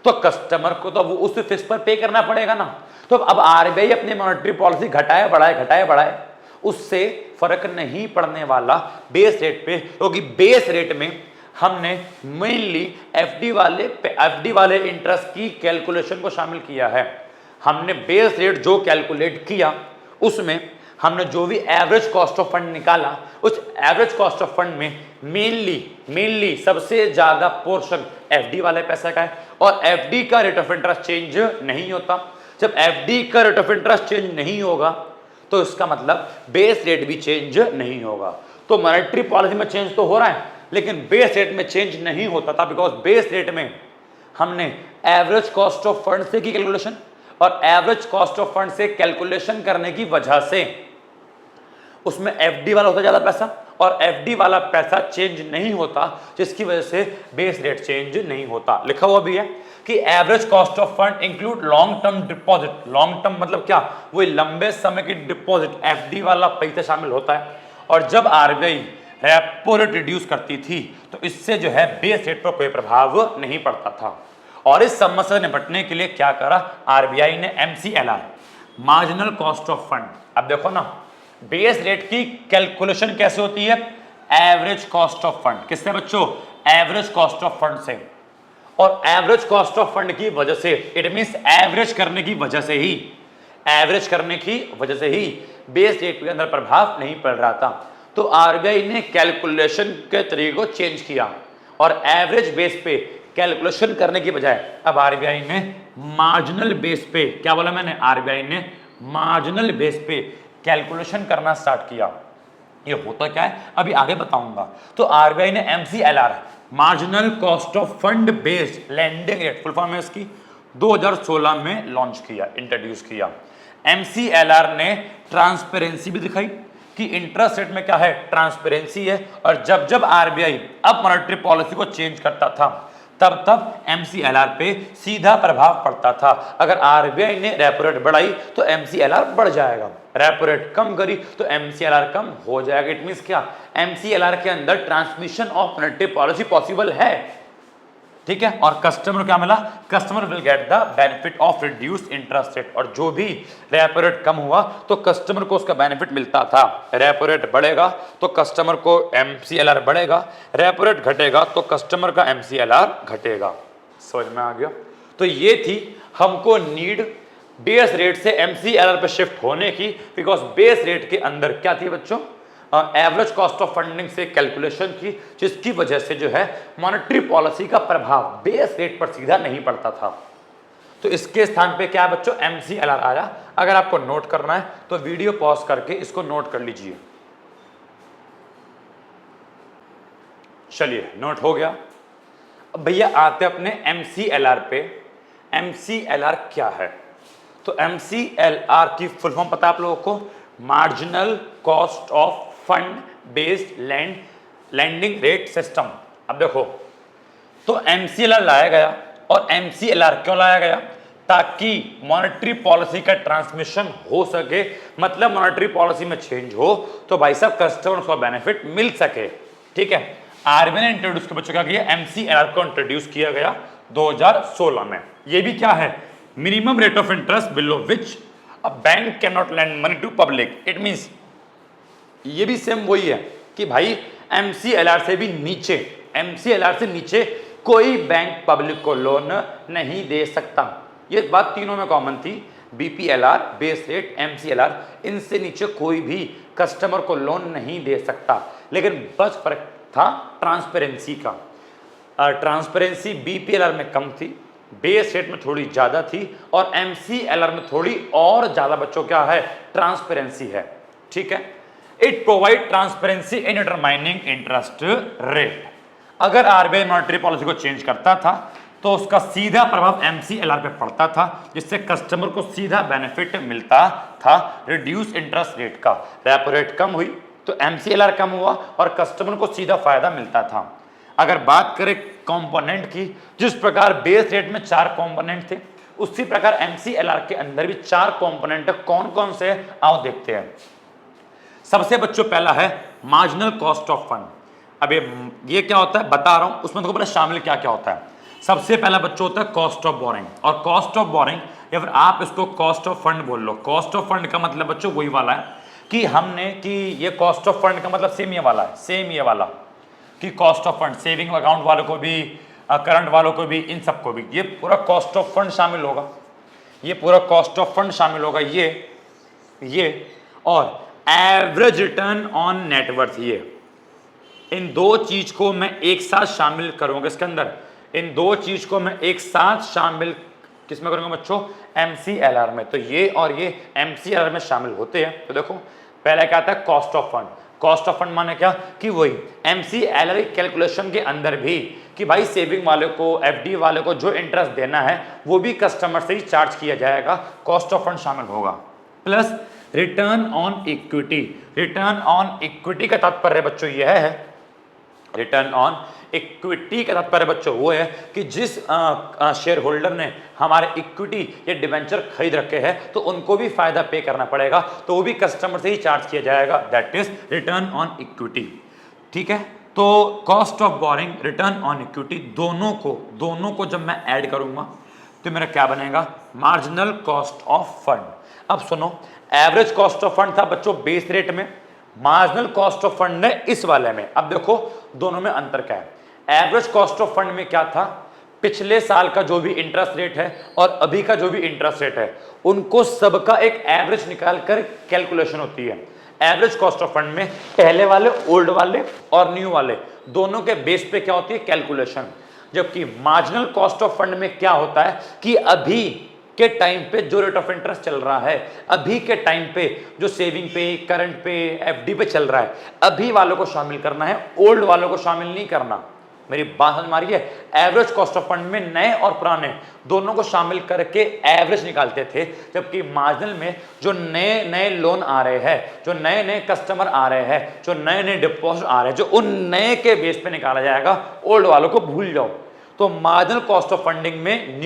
तो कस्टमर को तो वो उस फिक्स पर पे करना पड़ेगा ना। तो अब आरबीआई अपनी मॉनेटरी पॉलिसी घटाए बढ़ाए, उससे फर्क नहीं पड़ने वाला बेस रेट पे, क्योंकि बेस रेट में हमने मेनली एफडी वाले इंटरेस्ट की कैलकुलेशन को शामिल किया है। हमने बेस रेट जो कैलकुलेट किया, उसमें हमने जो भी एवरेज कॉस्ट ऑफ फंड निकाला, उस एवरेज कॉस्ट ऑफ फंड में मेनली सबसे ज्यादा पोर्शन एफडी वाले पैसा का है। और एफडी का रेट ऑफ इंटरेस्ट चेंज नहीं होता। जब एफडी का रेट ऑफ इंटरेस्ट चेंज नहीं होगा, तो इसका मतलब बेस रेट भी चेंज नहीं होगा। तो मॉनेटरी पॉलिसी में चेंज तो हो रहा है, लेकिन बेस रेट में चेंज नहीं होता था, बिकॉज बेस रेट में हमने एवरेज कॉस्ट ऑफ फंड से की कैलकुलेशन, और एवरेज कॉस्ट ऑफ फंड से कैलकुलेशन करने की वजह से उसमें एफडी वाला होता ज्यादा पैसा, और एफडी वाला पैसा चेंज नहीं होता, जिसकी वजह से बेस रेट चेंज नहीं होता। लिखा हुआ भी है कि average cost of fund include long term deposit. Long term मतलब क्या, वो लंबे समय की डिपॉजिट, एफडी वाला पैसा शामिल होता है। और जब आरबीआई रेपो रेट रिड्यूस करती थी, तो इससे जो है बेस रेट पर कोई प्रभाव नहीं पड़ता था। और इस समस्या से निपटने के लिए क्या करा आरबीआई ने, MCLR, marginal cost of fund. अब देखो ना, बेस रेट की कैलकुलेशन कैसे होती है, एवरेज कॉस्ट ऑफ फंड। किससे बच्चों, एवरेज कॉस्ट ऑफ फंड से। और एवरेज कॉस्ट ऑफ फंड की वजह से, इट मींस एवरेज करने की वजह से ही, एवरेज करने की वजह से ही बेस रेट के अंदर प्रभाव नहीं पड़ रहा था। तो आरबीआई ने कैलकुलेशन के तरीके को चेंज किया, और एवरेज बेस पे कैलकुलेशन करने की बजाय अब आरबीआई ने मार्जिनल बेस पे, क्या बोला मैंने, आरबीआई ने मार्जिनल बेस पे कैलकुलेशन करना स्टार्ट किया। ये होता क्या है अभी आगे बताऊंगा। तो आरबीआई ने MCLR, marginal cost of fund based lending rate, full form है इसकी, 2016 में लॉन्च किया, इंट्रोड्यूस किया। MCLR ने ट्रांसपेरेंसी भी दिखाई कि इंटरेस्ट रेट में क्या है, ट्रांसपेरेंसी है। और जब जब आरबीआई अब मॉनेटरी पॉलिसी को चेंज करता था, तब MCLR पे सीधा प्रभाव पड़ता था। अगर आरबीआई ने रेपो रेट बढ़ाई तो MCLR बढ़ जाएगा, रेपो रेट कम करी तो MCLR कम हो जाएगा। इट मींस क्या, MCLR के अंदर transmission of monetary policy possible है, ठीक है। और कस्टमर क्या मिला, customer will get the benefit of reduce interest rate. और जो भी रेपो रेट कम हुआ तो कस्टमर को उसका बेनिफिट मिलता था। रेपो रेट बढ़ेगा तो कस्टमर को MCLR बढ़ेगा, रेपो रेट घटेगा तो कस्टमर का MCLR घटेगा। समझ में आ गया। तो ये थी हमको नीड बेस रेट से MCLR पे शिफ्ट होने की, बिकॉज बेस रेट के अंदर क्या थी बच्चों, एवरेज कॉस्ट ऑफ फंडिंग से कैलकुलेशन की, जिसकी वजह से जो है मॉनेटरी पॉलिसी का प्रभाव बेस रेट पर सीधा नहीं पड़ता था। तो इसके स्थान पे क्या है बच्चों, MCLR आया। अगर आपको नोट करना है तो वीडियो पॉज करके इसको नोट कर लीजिए। चलिए, नोट हो गया। अब भैया आते अपने MCLR पे। MCLR क्या है, तो MCLR की फुल फॉर्म पता है आप लोगों को, marginal cost of fund based landing rate system. अब देखो, तो MCLR लाया गया, और MCLR क्यों लाया गया? ताकि मॉनेटरी पॉलिसी का ट्रांसमिशन हो सके, मतलब मॉनेटरी पॉलिसी में चेंज हो तो भाई साहब कस्टमर्स को बेनिफिट मिल सके। ठीक है, आरबीआई ने इंट्रोड्यूस किया बच्चों, क्या किया? MCLR को इंट्रोड्यूस किया गया 2016 में। ये भी क्या है? Minimum rate of interest below which a bank can not lend money to public. It means ये भी सेम वही है कि भाई MCLR से भी नीचे, MCLR से नीचे कोई बैंक पब्लिक को लोन नहीं दे सकता। ये बात तीनों में कॉमन थी, BPLR, बेस रेट, MCLR, इनसे नीचे कोई भी कस्टमर को लोन नहीं दे सकता। लेकिन बस फर्क था ट्रांसपेरेंसी का। ट्रांसपेरेंसी BPLR में कम थी, बेस रेट में थोड़ी ज्यादा थी, और MCLR में थोड़ी और ज्यादा बच्चों क्या है? ट्रांसपेरेंसी है। ठीक है, it provide transparency in determining interest rate. अगर आरबीआई मॉनेटरी पॉलिसी को चेंज करता था तो उसका सीधा प्रभाव MCLR पे पड़ता था, जिससे कस्टमर को सीधा बेनिफिट मिलता था रिड्यूस इंटरेस्ट रेट का। रेपो रेट कम हुई तो MCLR कम हुआ और कस्टमर को सीधा फायदा मिलता था। अगर बात करें कंपोनेंट की, जिस प्रकार बेस रेट में 4 कंपोनेंट थे, उसी प्रकार MCLR के अंदर भी 4 कंपोनेंट कौन कौन से, आओ देखते हैं। सबसे बच्चों पहला है मार्जिनल कॉस्ट ऑफ फंड। अब ये क्या होता है बता रहा हूं, उसमें देखो पहले शामिल क्या क्या होता है। सबसे पहला बच्चों होता है कॉस्ट ऑफ बोरिंग, और कॉस्ट ऑफ बोरिंग या फिर आप इसको कॉस्ट ऑफ फंड बोल लो। कॉस्ट ऑफ फंड का मतलब बच्चों वही वाला है कि ये कॉस्ट ऑफ फंड का मतलब सेम ये वाला है, सेम ये वाला कि cost of fund saving account वालों को भी, करंट वालों को भी, इन सबको भी ये पूरा कॉस्ट ऑफ फंड शामिल होगा। ये पूरा कॉस्ट ऑफ फंड शामिल होगा, ये और एवरेज रिटर्न ऑन नेटवर्थ, ये इन दो चीज को मैं एक साथ शामिल करूंगा इसके अंदर। इन दो चीज को मैं एक साथ शामिल किसमें करूंगा बच्चों? MCLR में। तो ये और ये MCLR में शामिल होते हैं। तो देखो पहला क्या आता है? Cost of fund. Cost of fund माने क्या कि वही MCLR कैलकुलेशन के अंदर भी कि भाई सेविंग वाले को, FD वाले को जो इंटरेस्ट देना है वो भी कस्टमर से ही चार्ज किया जाएगा, कॉस्ट ऑफ फंड शामिल होगा। Plus return on equity. Return on equity का तात्पर्य बच्चों यह है, रिटर्न ऑन इक्विटी का तात्पर्य बच्चों वो है कि जिस शेयर होल्डर ने हमारे इक्विटी या डिवेंचर खरीद रखे हैं तो उनको भी फायदा पे करना पड़ेगा, तो वो भी कस्टमर से ही चार्ज किया जाएगा, that is return on equity. ठीक है, तो cost of boring, return on equity, दोनों को जब मैं ऐड करूंगा तो मेरा क्या बनेगा? Marginal cost of fund. अब सुनो, एवरेज कॉस्ट ऑफ फंड था बच्चों बेस रेट में, मार्जिनल कॉस्ट ऑफ फंड है इस वाले में। अब देखो दोनों में अंतर क्या है। एवरेज कॉस्ट ऑफ फंड में क्या था? पिछले साल का जो भी इंटरेस्ट रेट है और अभी का जो भी इंटरेस्ट रेट है उनको सबका एक एवरेज निकाल कर कैलकुलेशन होती है। एवरेज कॉस्ट ऑफ फंड में पहले वाले, ओल्ड वाले और न्यू वाले दोनों के बेस पे क्या होती है? कैलकुलेशन। जबकि मार्जिनल कॉस्ट ऑफ फंड में क्या होता है कि अभी के टाइम पे जो रेट ऑफ इंटरेस्ट चल रहा है, अभी के टाइम पे जो सेविंग पे, करंट पे, FD पे चल रहा है, अभी वालों को शामिल करना है, ओल्ड वालों को शामिल नहीं करना। मेरी बात समझ में आ रही है? एवरेज कॉस्ट ऑफ फंड में नए और पुराने दोनों को शामिल करके एवरेज निकालते थे, जबकि मार्जिनल में जो नए नए लोन आ रहे हैं, जो नए नए कस्टमर आ रहे हैं, जो नए नए डिपॉजिट आ रहे हैं, जो उन नए के बेस पे निकाला जाएगा, ओल्ड वालों को भूल जाओ। तो मार्जिनल कॉस्ट ऑफ फंडिंग में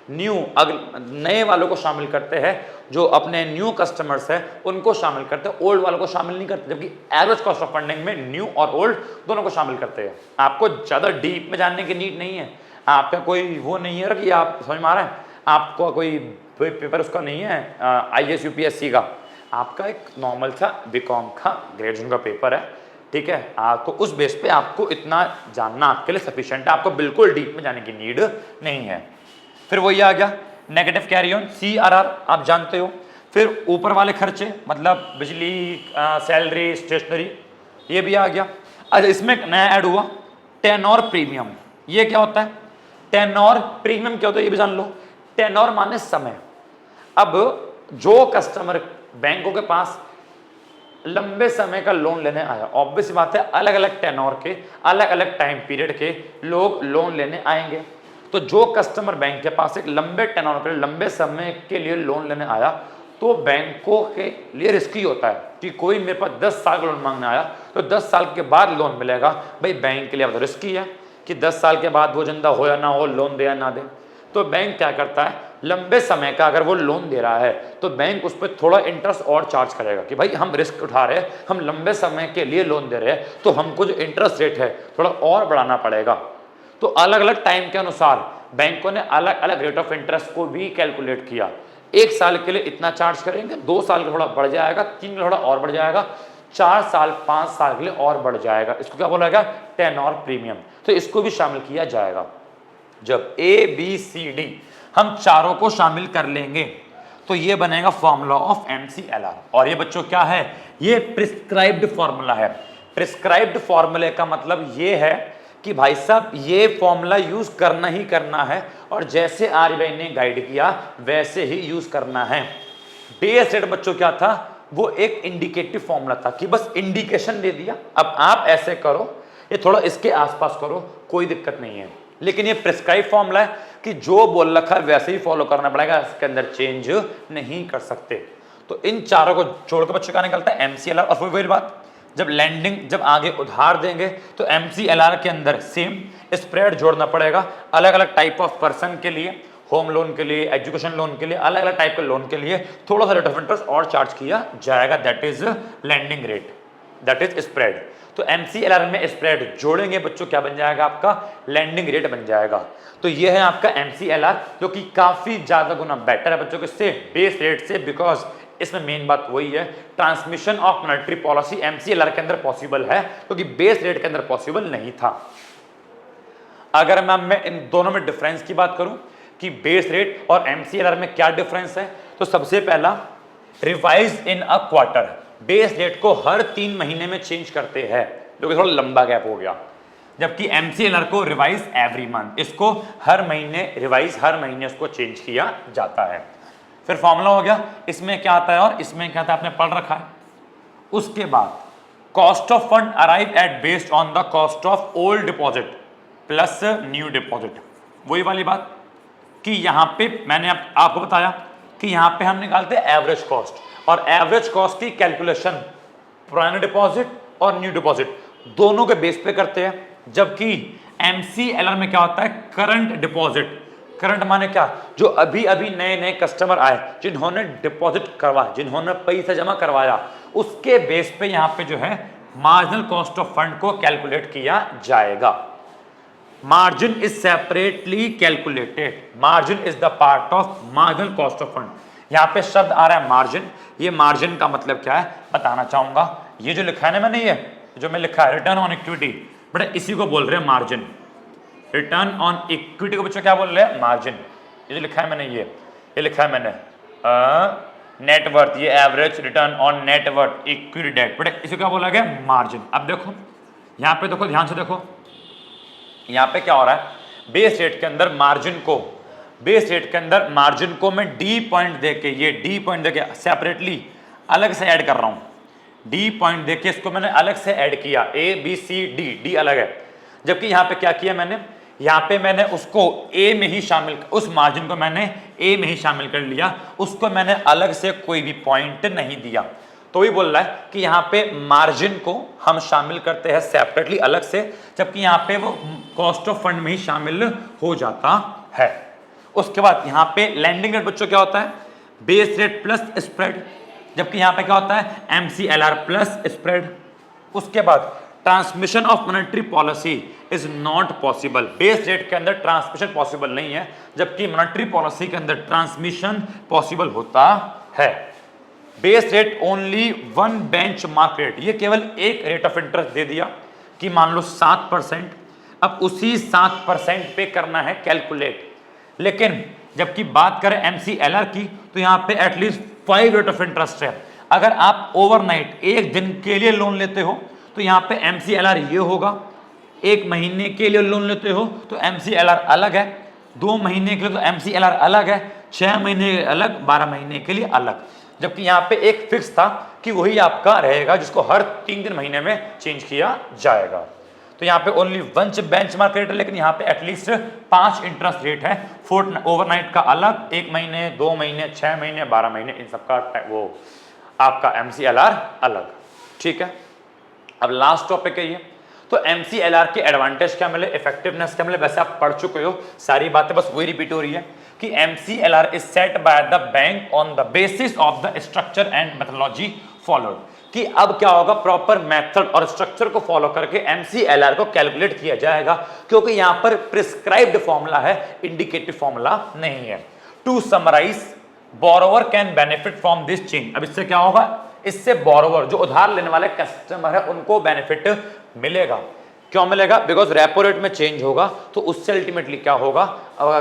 नए वालों को शामिल करते हैं, जो अपने न्यू कस्टमर्स है उनको शामिल करते हैं, ओल्ड वालों को शामिल नहीं करते। जबकि एवरेज कॉस्ट ऑफ फंडिंग में न्यू और ओल्ड दोनों को शामिल करते हैं। आपको ज्यादा डीप में जानने की नीड नहीं है, आपका कोई वो नहीं है कि आप समझ में आ रहा है, आपको कोई पेपर उसका नहीं है IAS UPSC का, आपका एक नॉर्मल सा BCom का ग्रेजुएशन का पेपर है। ठीक है, आपको उस बेस पे आपको इतना जानना आपके लिए सफिशिएंट है, आपको बिल्कुल डीप में जाने की नीड नहीं है। फिर वही आ गया नेगेटिव कैरी ऑन, CRR आप जानते हो। फिर ऊपर वाले खर्चे मतलब बिजली, सैलरी, स्टेशनरी, ये भी आ गया। अच्छा, इसमें नया ऐड हुआ टेनोर प्रीमियम। ये क्या होता है? टेनोर प्रीमियम क्या होता है ये भी जान लो। टेनोर माने समय। अब जो कस्टमर बैंकों के पास लंबे समय का लोन लेने आया, ऑब्वियस बात है अलग अलग टेनोर के, अलग अलग टाइम पीरियड के लोग लोन लेने आएंगे। तो जो कस्टमर बैंक के पास एक लंबे टेनोर पे, लंबे समय के लिए लोन लेने आया, तो बैंकों के लिए रिस्की होता है कि कोई मेरे पास 10 साल का लोन मांगने आया तो 10 साल के बाद लोन मिलेगा। भाई बैंक के लिए तो रिस्की है कि 10 साल के बाद वो जिंदा हो या ना हो, लोन दे या ना दे। तो बैंक क्या करता है, लंबे समय का अगर वो लोन दे रहा है तो बैंक उस पर थोड़ा इंटरेस्ट और चार्ज करेगा कि भाई हम रिस्क उठा रहे हैं, हम लंबे समय के लिए लोन दे रहे हैं, तो हमको जो इंटरेस्ट रेट है थोड़ा और बढ़ाना पड़ेगा। तो अलग अलग टाइम के अनुसार बैंकों ने अलग अलग रेट ऑफ इंटरेस्ट को भी कैलकुलेट किया। 1 साल के लिए इतना चार्ज करेंगे, 2 साल का थोड़ा बढ़ जाएगा, 3 का थोड़ा और बढ़ जाएगा, 4 साल 5 साल के लिए और बढ़ जाएगा। इसको क्या बोला जाएगा, टेन्योर प्रीमियम। तो इसको भी शामिल किया जाएगा। जब ABCD हम चारों को शामिल कर लेंगे तो ये बनेगा फॉर्मूला ऑफ MCLR। और ये बच्चों क्या है, ये प्रिस्क्राइब्ड फॉर्मूला है। प्रिस्क्राइब्ड फॉर्मूले का मतलब ये है कि भाई साहब ये फॉर्मूला यूज करना ही करना है और जैसे RBI ने गाइड किया वैसे ही यूज करना है। बेस रेट बच्चों क्या था, वो एक इंडिकेटिव फॉर्मूला था कि बस इंडिकेशन दे दिया, अब आप ऐसे करो, ये थोड़ा इसके आसपास करो, कोई दिक्कत नहीं है। लेकिन ये प्रिस्क्राइब फॉर्मूला है कि जो बोल रखा है वैसे ही फॉलो करना पड़ेगा, इसके अंदर चेंज नहीं कर सकते। तो इन चारों को जोड़कर बच्चों क्या निकलता है, MCLR। और फिर वही बात, जब लैंडिंग जब आगे उधार देंगे तो MCLR के अंदर सेम स्प्रेड जोड़ना पड़ेगा। अलग अलग टाइप ऑफ पर्सन के लिए, होम लोन के लिए, एजुकेशन लोन के लिए, अलग अलग टाइप के लोन के लिए थोड़ा सा रेट ऑफ इंटरेस्ट और चार्ज किया जाएगा, that is landing rate, that is spread. तो MCLR में स्प्रेड जोड़ेंगे बच्चों, क्या बन जाएगा आपका, लैंडिंग रेट बन जाएगा। तो ये है आपका MCLR, जो कि काफी ज्यादा गुना बेटर है बच्चों के बेस रेट से, बिकॉज इसमें मेन बात वही है, transmission of monetary policy MCLR के अंदर पॉसिबल है, क्योंकि बेस रेट के अंदर पॉसिबल नहीं था। अगर मैं इन दोनों में डिफरेंस की बात करूं कि बेस रेट और MCLR में क्या डिफरेंस है, तो सबसे पहला, revise in a quarter. Base rate को हर 3 महीने में चेंज करते हैं, जो कि थोड़ा लंबा गैप हो गया, जबकि MCLR को रिवाइज एवरी मंथ, इसको हर महीने रिवाइज, हर महीने उसको चेंज किया जाता है। फिर फॉर्मूला हो गया, इसमें क्या आता है और इसमें क्या आता है आपने पढ़ रखा है। उसके बाद cost of fund arrive at based on the cost of old deposit plus new deposit. वही वाली बात कि यहाँ पे मैंने आपको बताया कि यहाँ पे हम निकालते हैं एवरेज कॉस्ट, और एवरेज कॉस्ट की कैलकुलेशन पुराने डिपॉजिट और न्यू डिपॉजिट दोनों के बेस पे करते हैं। जबकि MCLR में क्या होता है, करंट डिपॉजिट। करंट माने क्या, जो अभी अभी नए नए कस्टमर आए, जिन्होंने डिपॉजिट करवाया, जिन्होंने पैसा जमा करवाया, उसके बेस पे यहाँ पे जो है मार्जिनल कॉस्ट ऑफ फंड को कैलकुलेट किया जाएगा। Margin is separately calculated, margin is the part of marginal cost of fund. यहाँ पे शब्द आ रहा है मार्जिन, ये मार्जिन का मतलब क्या है बताना चाहूंगा। ये जो लिखा है ना मैंने, ये जो मैं लिखा है रिटर्न ऑन इक्विटी, बड़ा इसी को बोल रहे हैं मार्जिन। रिटर्न ऑन इक्विटी को बच्चों क्या बोल रहे हैं, मार्जिन। ये जो लिखा है मैंने, ये लिखा है मैंने नेटवर्थ, ये average return on net worth equity debt, बड़ा इसी क्या बोला गया, मार्जिन। अब देखो यहाँ पे, देखो ध्यान से देखो, यहाँ पे क्या हो रहा है, बेस रेट के अंदर मार्जिन को, बेस रेट के अंदर मार्जिन को मैं D पॉइंट देके, ये D पॉइंट देके सेपरेटली अलग से ऐड कर रहा हूँ। D पॉइंट देके इसको मैंने अलग से ऐड किया, ABCD, D अलग है। जबकि यहाँ पे क्या किया मैंने, यहाँ पे मैंने उसको A में ही शामिल, उस मार्जिन को मैंने A में ही शामिल कर लिया, उसको मैंने अलग से कोई भी पॉइंट नहीं दिया। तो ही बोल रहा है कि यहाँ पे मार्जिन को हम शामिल करते हैं सेपरेटली अलग से, जबकि यहाँ पे वो कॉस्ट ऑफ फंड में ही शामिल हो जाता है। उसके बाद यहाँ पे लैंडिंग रेट बच्चों क्या होता है, बेस रेट प्लस स्प्रेड, जबकि यहाँ पे क्या होता है, MCLR प्लस स्प्रेड। उसके बाद transmission of monetary policy is not possible, base rate के अंदर ट्रांसमिशन पॉसिबल नहीं है, जबकि मॉनेटरी पॉलिसी के अंदर ट्रांसमिशन पॉसिबल होता है। Base rate only one benchmark rate, ये केवल एक रेट ऑफ इंटरेस्ट दे दिया कि मान लो 7%, अब उसी 7% पे करना है कैलकुलेट। लेकिन जबकि बात करें MCLR की, तो यहाँ पे एटलीस्ट 5 रेट ऑफ इंटरेस्ट है। अगर आप ओवरनाइट एक दिन के लिए लोन लेते हो तो यहाँ पे MCLR ये होगा, 1 महीने के लिए लोन लेते हो तो MCLR अलग है, 2 महीने के लिए तो MCLR अलग है, 6 महीने अलग, 12 महीने के लिए अलग। जबकि यहाँ पे एक फिक्स था कि वही आपका रहेगा, जिसको हर 3 महीने में चेंज किया जाएगा। तो यहाँ पे ओनली वन बेंचमार्क रेट है, लेकिन यहाँ पे एटलीस्ट 5 इंटरेस्ट रेट है। ओवरनाइट का अलग, 1 महीने, 2 महीने, 6 महीने, 12 महीने, इन सबका वो आपका MCLR अलग। ठीक है, अब लास्ट टॉपिक है ये। तो MCLR के एडवांटेज क्या मिले, इफेक्टिवनेस क्या मिले, वैसे आप पढ़ चुके हो सारी बातें, बस वही रिपीट हो रही है कि MCLR is set by the bank on the basis of the structure and methodology followed, कि अब क्या होगा, प्रॉपर मेथड और स्ट्रक्चर को फॉलो करके MCLR को कैलकुलेट किया जाएगा, क्योंकि यहां पर प्रिस्क्राइब्ड फॉर्मूला है, इंडिकेटिव फॉर्मूला नहीं है। To summarise, borrower can benefit from this change. अब इससे क्या होगा, इससे बोरोवर जो उधार लेने वाले कस्टमर है उनको बेनिफिट मिलेगा। क्यों मिलेगा, बिकॉज रेपो रेट में चेंज होगा तो उससे अल्टीमेटली क्या होगा,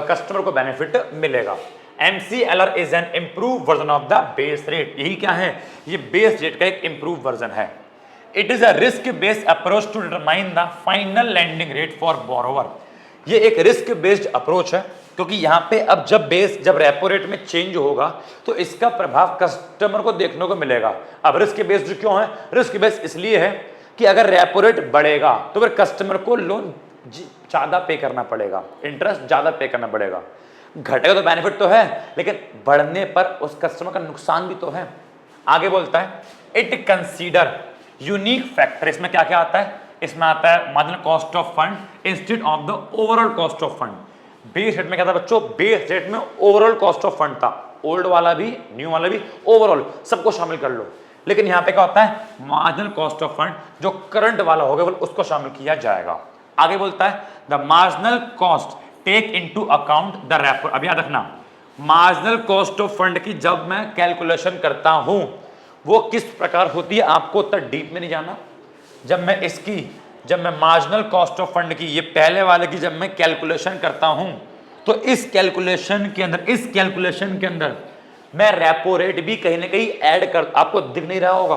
कस्टमर को बेनिफिट मिलेगा। MCLR is an improve version of the base rate. यही क्या है, ये बेस रेट का एक इंप्रूव वर्जन है। It is a risk based approach to determine the final lending rate for borrower. ये एक रिस्क बेस्ड अप्रोच है, क्योंकि यहाँ पे अब जब रेपो रेट में चेंज होगा तो इसका प्रभाव कस्टमर को देखने को मिलेगा। अब रिस्क बेस्ड क्यों है, रिस्क बेस्ड इसलिए है कि अगर रेपो रेट बढ़ेगा तो फिर कस्टमर को लोन ज्यादा पे करना पड़ेगा, इंटरेस्ट ज्यादा पे करना पड़ेगा। घटेगा तो बेनिफिट तो है, लेकिन बढ़ने पर उस कस्टमर का नुकसान भी तो है। आगे बोलता है, इट कंसीडर यूनिक फैक्टर। इसमें क्या क्या आता है, इसमें आता है marginal cost of fund instead of the overall cost of fund. Base rate में क्या था बच्चों, बेस रेट में ओवरऑल कॉस्ट ऑफ फंड था, ओल्ड वाला भी न्यू वाला भी, ओवरऑल सबको शामिल कर लो। लेकिन यहाँ पे क्या होता है, मार्जिनल कॉस्ट ऑफ फंड जो करंट वाला होगा उसको शामिल किया जाएगा। आगे बोलता है, the marginal cost take into account the repo. अब याद रखना, मार्जिनल कॉस्ट ऑफ फंड की जब मैं कैलकुलेशन करता हूं वो किस प्रकार होती है, आपको उतना डीप में नहीं जाना। जब मैं मार्जिनल कॉस्ट ऑफ फंड की, ये पहले वाले की जब मैं कैलकुलेशन करता हूं तो इस कैलकुलेशन के अंदर मैं रेपो रेट भी कहीं ना कहीं ऐड कर, आपको दिख नहीं रहा होगा,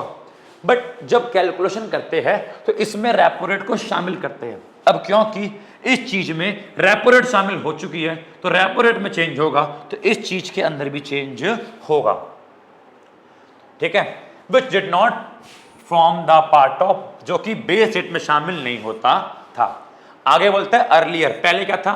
बट जब कैलकुलेशन करते हैं तो इसमें रेपो रेट को शामिल करते हैं। अब क्योंकि इस चीज में रेपो रेट शामिल हो चुकी है तो रेपो रेट में चेंज होगा तो इस चीज के अंदर भी चेंज होगा। ठीक है, which did not from the part of, जो कि बेस रेट में शामिल नहीं होता था। आगे बोलता है, अर्लियर, पहले क्या था,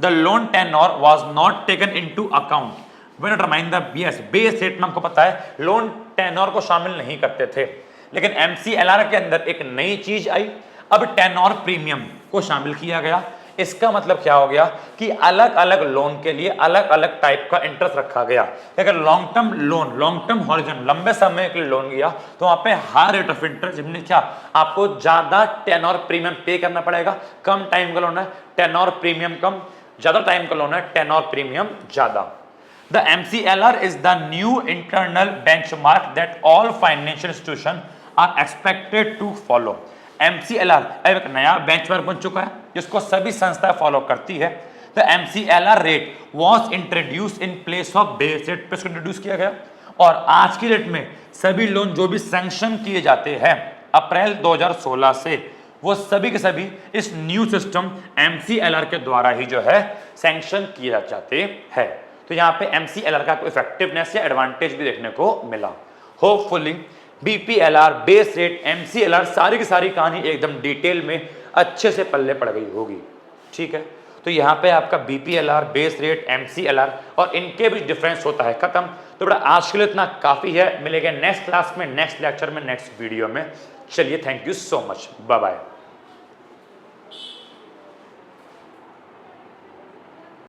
the loan tenure was not taken into account when determine the base. Base rate में हमको पता है लोन टेन्योर को शामिल नहीं करते थे, लेकिन MCLR के अंदर एक नई चीज आई, अब टेन्योर प्रीमियम को शामिल किया गया। इसका मतलब क्या हो गया कि अलग अलग लोन के लिए अलग अलग टाइप का इंटरेस्ट रखा गया। अगर long term loan, long term horizon, लंबे समय के लिए लोन लिया तो वहां पे हाई रेट ऑफ इंटरेस्ट, जिसमें क्या आपको ज्यादा टेन्योर प्रीमियम पे करना पड़ेगा। कम टाइम का लोन है, टेन्योर प्रीमियम कम, ज्यादा टाइम का लोन है, टेन्योर प्रीमियम ज्यादा। The MCLR is the new internal benchmark that all financial institutions are expected to follow. MCLR एक नया बेंचमार्क बन चुका है जिसको सभी संस्थाएं फॉलो करती है। The MCLR rate was introduced in place of base rate, पे इसको इंट्रोड्यूस किया गया और आज की डेट में सभी लोन जो भी सैंक्शन किए जाते हैं अप्रैल 2016 से, वो सभी के सभी इस न्यू सिस्टम MCLR के द्वारा ही जो है सैंक्शन किए जाते हैं। तो यहाँ पे MCLR का कोई इफेक्टिवनेस या एडवांटेज भी देखने को मिला। Hopefully BPLR, base rate, MCLR सारी की सारी कहानी एकदम डिटेल में अच्छे से पल्ले पड़ गई होगी। ठीक है, तो यहाँ पे आपका BPLR, बेस रेट, MCLR और इनके भी डिफरेंस होता है खत्म। तो बड़ा आज के लिए इतना काफी है, मिलेगा नेक्स्ट क्लास में, नेक्स्ट लेक्चर में, नेक्स्ट वीडियो में। चलिए, thank you so much, bye bye.